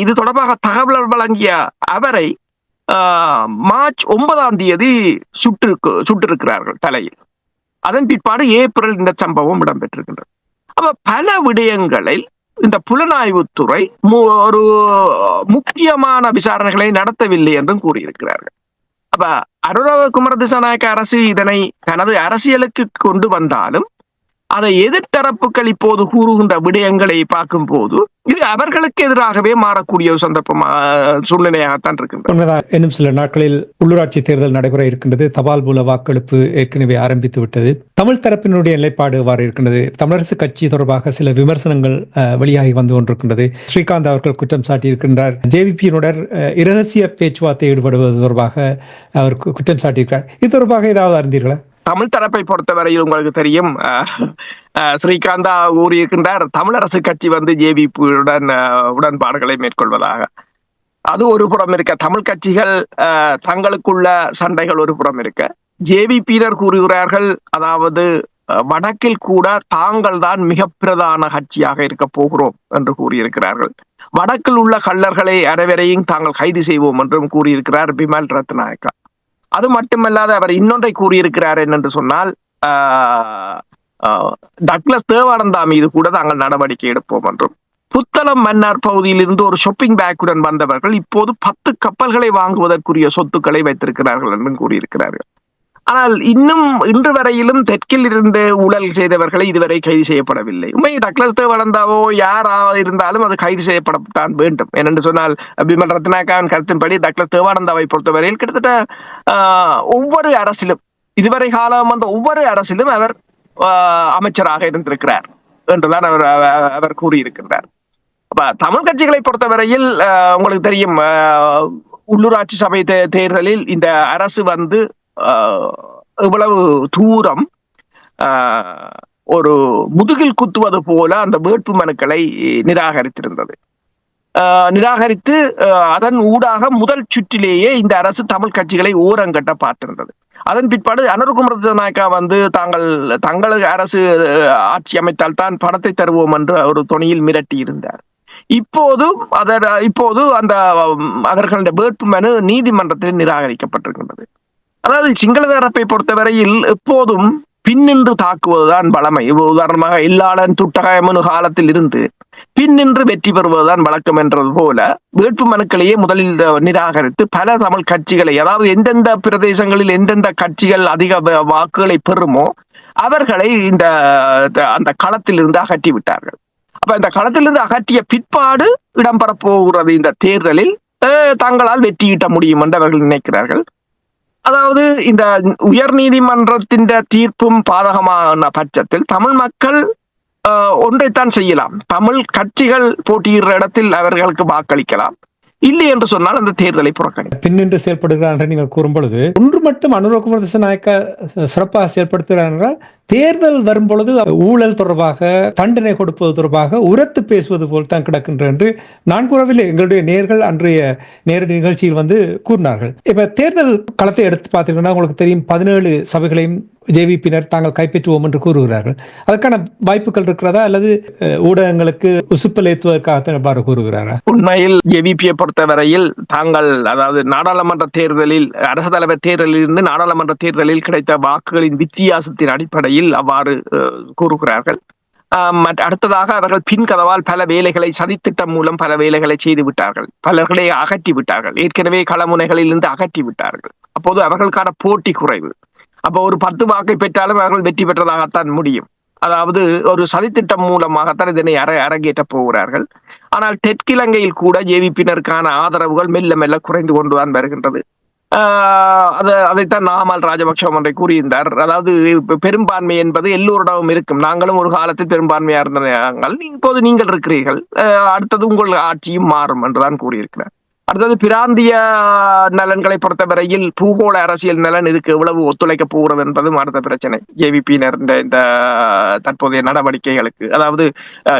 C: இது தொடர்பாக தகவல் வழங்கிய அவரை மார்ச் 9ஆம் தேதி சுட்டிருக்கிறார்கள் தலையில். அதன் பிற்பாடு ஏப்ரல் இந்த சம்பவம் இடம்பெற்றிருக்கின்றது. அப்ப பல விடயங்களில் இந்த புலனாய்வுத்துறை ஒரு முக்கியமான விசாரணைகளை நடத்தவில்லை என்றும் கூறியிருக்கிறார்கள். அப்ப அனுரா குமார திசாநாயக்க அரசு இதனை தனது அரசியலுக்கு கொண்டு வந்தாலும் அதை எதிர்த்தரப்புகள் இப்போது கூறுகின்ற விடயங்களை பார்க்கும் போது இது அவர்களுக்கு எதிராகவே மாறக்கூடிய ஒரு சூழ்நிலையாகத்தான் இருக்கின்றது.
B: இன்னும் சில நாட்களில் உள்ளூராட்சி தேர்தல் நடைபெற இருக்கின்றது. தபால் மூல வாக்கெடுப்பு ஏற்கனவே ஆரம்பித்து விட்டது. தமிழ் தரப்பினுடைய நிலைப்பாடு எவ்வாறு இருக்கின்றது? தமிழரசு கட்சி தொடர்பாக சில விமர்சனங்கள் வெளியாகி வந்து கொண்டிருக்கின்றது. ஸ்ரீகாந்த் அவர்கள் குற்றம் சாட்டியிருக்கின்றார். ஜேவிபியினுடன் இரகசிய பேச்சுவார்த்தை ஈடுபடுவது தொடர்பாக அவர் குற்றம் சாட்டியிருக்கிறார். இது தொடர்பாக ஏதாவது அறிந்தீர்களா?
C: தமிழ் தரப்பை பொறுத்தவரையில் உங்களுக்கு தெரியும், ஸ்ரீகாந்தா கூறியிருக்கின்றார் தமிழரசு கட்சி ஜேவிபியுடன் உடன்பாடுகளை மேற்கொள்வதாக. அது ஒரு புறம் இருக்க, தமிழ் கட்சிகள் தங்களுக்குள்ள சண்டைகள் ஒரு புறம் இருக்க, ஜேவிபியினர் கூறுகிறார்கள் அதாவது வடக்கில் கூட தாங்கள் தான் மிக பிரதான கட்சியாக இருக்க போகிறோம் என்று கூறியிருக்கிறார்கள். வடக்கில் உள்ள கள்ளர்களை அனைவரையும் தாங்கள் கைது செய்வோம் என்றும் கூறியிருக்கிறார் பிமல் ரத்நாயக்கா. அது மட்டுமல்லாத அவர் இன்னொன்றை கூறியிருக்கிறார் என்னென்று சொன்னால், டக்ளஸ் தேவானந்தா மீது கூட தாங்கள் நடவடிக்கை எடுப்போம் என்றும், புத்தளம் மன்னார் பகுதியில் இருந்து ஒரு ஷாப்பிங் பேக்குடன் வந்தவர்கள் இப்போது 10 கப்பல்களை வாங்குவதற்குரிய சொத்துக்களை வைத்திருக்கிறார்கள் என்றும் கூறியிருக்கிறார்கள். ஆனால் இன்னும் இன்று வரையிலும் தெற்கில் இருந்து ஊழல் செய்தவர்களை இதுவரை கைது செய்யப்படவில்லை. உண்மையை டக்ளஸ் தேவானந்தாவோ யாராக இருந்தாலும் அது கைது செய்யப்படத்தான் வேண்டும். ஏனென்று சொன்னால் பிமல் ரத்நாயக்காவின் கருத்தின்படி டக்ளஸ் தேவானந்தாவை பொறுத்தவரையில் கிட்டத்தட்ட ஒவ்வொரு அரசிலும் இதுவரை காலம் ஒவ்வொரு அரசிலும் அவர் அமைச்சராக இருந்திருக்கிறார் என்றுதான் அவர் கூறியிருக்கின்றார். அப்ப தமிழ் கட்சிகளை பொறுத்தவரையில் உங்களுக்கு தெரியும், உள்ளூராட்சி சபை தேர்தலில் இந்த அரசு இவ்வளவு தூரம் ஒரு முதுகில் குத்துவது போல அந்த வேட்பு மனுக்களை நிராகரித்திருந்தது. நிராகரித்து அதன் ஊடாக முதல் சுற்றிலேயே இந்த அரசு தமிழ் கட்சிகளை ஓரங்கட்ட பார்த்திருந்தது. அதன் பிற்பாடு அனுரா குமார திசாநாயக்கா தங்களது அரசு ஆட்சி அமைத்தால் தான் பணத்தை தருவோம் என்று ஒரு தொனியில் மிரட்டி இருந்தார். இப்போது அந்த அவர்களுடைய வேட்பு மனு நீதிமன்றத்தில் நிராகரிக்கப்பட்டிருக்கின்றது. அதாவது சிங்கள தரப்பை பொறுத்தவரையில் எப்போதும் பின்னின்று தாக்குவதுதான் பழமை. உதாரணமாக இல்லாளன் துட்டகமனு காலத்தில் இருந்து பின்னின்று வெற்றி பெறுவதுதான் வழக்கம் என்றது போல வேட்பு மனுக்களையே முதலில் நிராகரித்து பல தமிழ் கட்சிகளை, அதாவது எந்தெந்த பிரதேசங்களில் எந்தெந்த கட்சிகள் அதிக வாக்குகளை பெறுமோ அவர்களை அந்த களத்தில் இருந்து அகற்றி விட்டார்கள். அப்ப இந்த களத்திலிருந்து அகற்றிய பிற்பாடு இடம்பெற போகிறது இந்த தேர்தலில் தங்களால் வெற்றியிட்ட முடியும் என்று அவர்கள் நினைக்கிறார்கள். அதாவது இந்த உயர் நீதிமன்றத்தின் தீர்ப்பும் பாதகமான பட்சத்தில் தமிழ் மக்கள் ஒன்றைத்தான் செய்யலாம், தமிழ் கட்சிகள் போட்டியிடுற இடத்தில் அவர்களுக்கு வாக்களிக்கலாம், இல்லை என்று சொன்னால் அந்த தேர்தலை புறக்கணி
B: பின்னின்று செயல்படுகிறார் என்று நீங்கள் கூறும் பொழுது ஒன்று மட்டும் அனுரா குமார திசாநாயக்கா சிறப்பாக செயல்படுத்துகிறார்கள். தேர்தல் வரும் பொழுது ஊழல் தொடர்பாக, தண்டனை கொடுப்பது தொடர்பாக உரத்து பேசுவது போல் தான் கிடக்கின்ற என்று நான் கூறவில்லை. எங்களுடைய நேர்கள் அன்றைய நேரடி நிகழ்ச்சியில் கூறினார்கள். இப்ப தேர்தல் களத்தை எடுத்து பார்த்தீங்கன்னா உங்களுக்கு தெரியும், 17 சபைகளையும் ஜேவிபியினர் தாங்கள் கைப்பற்றுவோம் என்று கூறுகிறார்கள். அதற்கான வாய்ப்புகள் இருக்கிறதா அல்லது ஊடகங்களுக்கு உசுப்பல் ஏற்றுவதற்காக கூறுகிறாரா?
C: உண்மையில் ஜேவிபியை பொறுத்தவரையில் தாங்கள், அதாவது நாடாளுமன்ற தேர்தலில், அரசு தலைவர் தேர்தலில் இருந்து நாடாளுமன்ற தேர்தலில் கிடைத்த வாக்குகளின் வித்தியாசத்தின் அடிப்படையில் அவ்வாறு கூறுகிறார்கள். அடுத்ததாக அவர்கள் பின் கதவால் பல வேலைகளை, சதித்திட்டம் மூலம் பல வேலைகளை செய்து விட்டார்கள், பலர்களை அகற்றி விட்டார்கள், ஏற்கனவே களமுனைகளில் இருந்து அகற்றி விட்டார்கள். அப்போது அவர்களுக்கான போட்டி குறைவு. அப்போ ஒரு 10 வாக்கை பெற்றாலும் அவர்கள் வெற்றி பெற்றதாகத்தான் முடியும். அதாவது ஒரு சதித்திட்டம் மூலமாகத்தான் இதனை அரங்கேற்ற போகிறார்கள். ஆனால் தெற்கிலங்கையில் கூட ஜேவிபியினருக்கான ஆதரவுகள் மெல்ல மெல்ல குறைந்து கொண்டுதான் வருகின்றது. அதைத்தான் நாமல் ராஜபக்ஷ ஒன்றை கூறியிருந்தார். அதாவது பெரும்பான்மை என்பது எல்லோரிடமும் இருக்கும், நாங்களும் ஒரு காலத்தில் பெரும்பான்மையா இருந்த இப்போது நீங்கள் இருக்கிறீர்கள், அடுத்தது உங்கள் ஆட்சியும் மாறும் என்றுதான் கூறியிருக்கிறார். அடுத்தது பிராந்திய நலன்களை பொறுத்தவரையில் பூகோள அரசியல் நலன் இதுக்கு எவ்வளவு ஒத்துழைக்க போகிறது என்பதும் அடுத்த பிரச்சனை. ஜேவிபியினர் இந்த தற்போதைய நடவடிக்கைகளுக்கு, அதாவது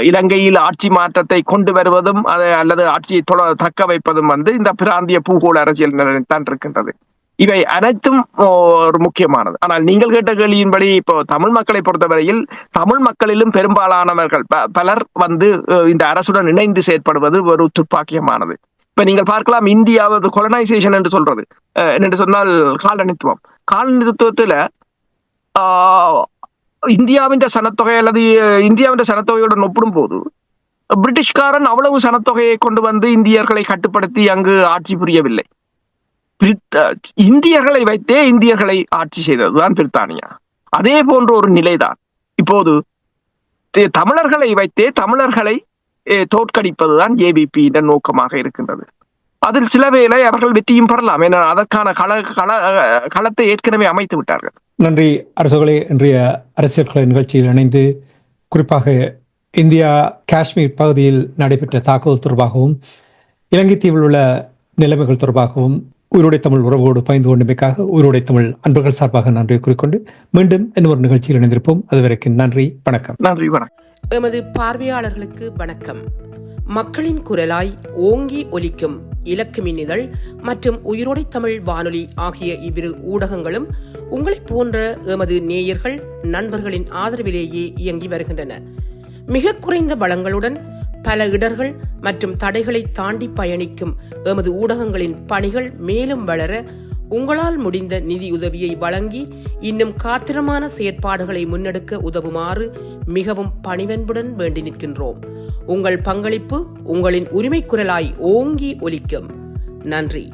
C: இலங்கையில் ஆட்சி மாற்றத்தை கொண்டு வருவதும் அல்லது ஆட்சியை தக்க வைப்பதும் இந்த பிராந்திய பூகோள அரசியல் நலனில் தான் இருக்கின்றது. இவை அனைத்தும் ஒரு முக்கியமானது. ஆனால் நீங்கள் கேட்ட கேள்வியின்படி இப்போ தமிழ் மக்களை பொறுத்தவரையில் தமிழ் மக்களிலும் பெரும்பாலானவர்கள் பலர் இந்த அரசுடன் இணைந்து செயற்படுவது ஒரு துப்பாக்கியமானது. இப்ப நீங்கள் பார்க்கலாம், இந்தியாவது கொலனைசேஷன் என்று சொல்றது என்று சொன்னால் காலனித்துவத்துல இந்தியாவின் சனத்தொகை அல்லது இந்தியாவின் சனத்தொகையுடன் ஒப்பிடும் போது பிரிட்டிஷ்காரன் அவ்வளவு சனத்தொகையை கொண்டு இந்தியர்களை கட்டுப்படுத்தி அங்கு ஆட்சி புரியவில்லை. இந்தியர்களை வைத்தே இந்தியர்களை ஆட்சி செய்ததுதான் பிரித்தானியா. அதே போன்ற ஒரு நிலைதான் இப்போது தமிழர்களை வைத்தே தமிழர்களை தோற்கடிப்பதுதான் ஜேவிபி நோக்கமாக இருக்கின்றது. அதில் சில வேளை அவர்கள் வெற்றியும் பெறலாம். ஏன்னா அதற்கான களத்தை ஏற்கனவே அமைத்து விட்டார்கள்.
B: நன்றி அரசுகளே. இன்றைய அரசியல் நிகழ்ச்சியில் இணைந்து குறிப்பாக இந்தியா காஷ்மீர் பகுதியில் நடைபெற்ற தாக்குதல் தொடர்பாகவும் இலங்கை தீவில் உள்ள நிலைமைகள் தொடர்பாகவும் உயிரோடை தமிழ் உறவோடு பயந்து கொண்டமைக்காக உயிரோடை தமிழ் அன்பர்கள் சார்பாக நன்றி கூறிக்கொண்டு மீண்டும் இன்னொரு நிகழ்ச்சியில் இணைந்திருப்போம். அதுவரைக்கும் நன்றி, வணக்கம்.
C: நன்றி, வணக்கம்.
D: எமது பார்வையாளர்களுக்கு வணக்கம். மக்களின் குரலாய் ஓங்கி ஒலிக்கும் இலக்கு மின்னிதழ் மற்றும் உயிரோடை தமிழ் வானொலி ஆகிய இவ்விரு ஊடகங்களும் உங்களைப் போன்ற எமது நேயர்கள் நண்பர்களின் ஆதரவிலேயே இயங்கி வருகின்றன. மிக குறைந்த பலங்களுடன் பல இடர்கள் மற்றும் தடைகளை தாண்டி பயணிக்கும் எமது ஊடகங்களின் பணிகள் மேலும் வளர உங்களால் முடிந்த நிதி உதவியை வழங்கி இன்னும் காத்திரமான செயற்பாடுகளை முன்னெடுக்க உதவுமாறு மிகவும் பணிவன்புடன் வேண்டி நிற்கின்றோம். உங்கள் பங்களிப்பு உங்களின் உரிமை குரலாய் ஓங்கி ஒலிக்கும். நன்றி.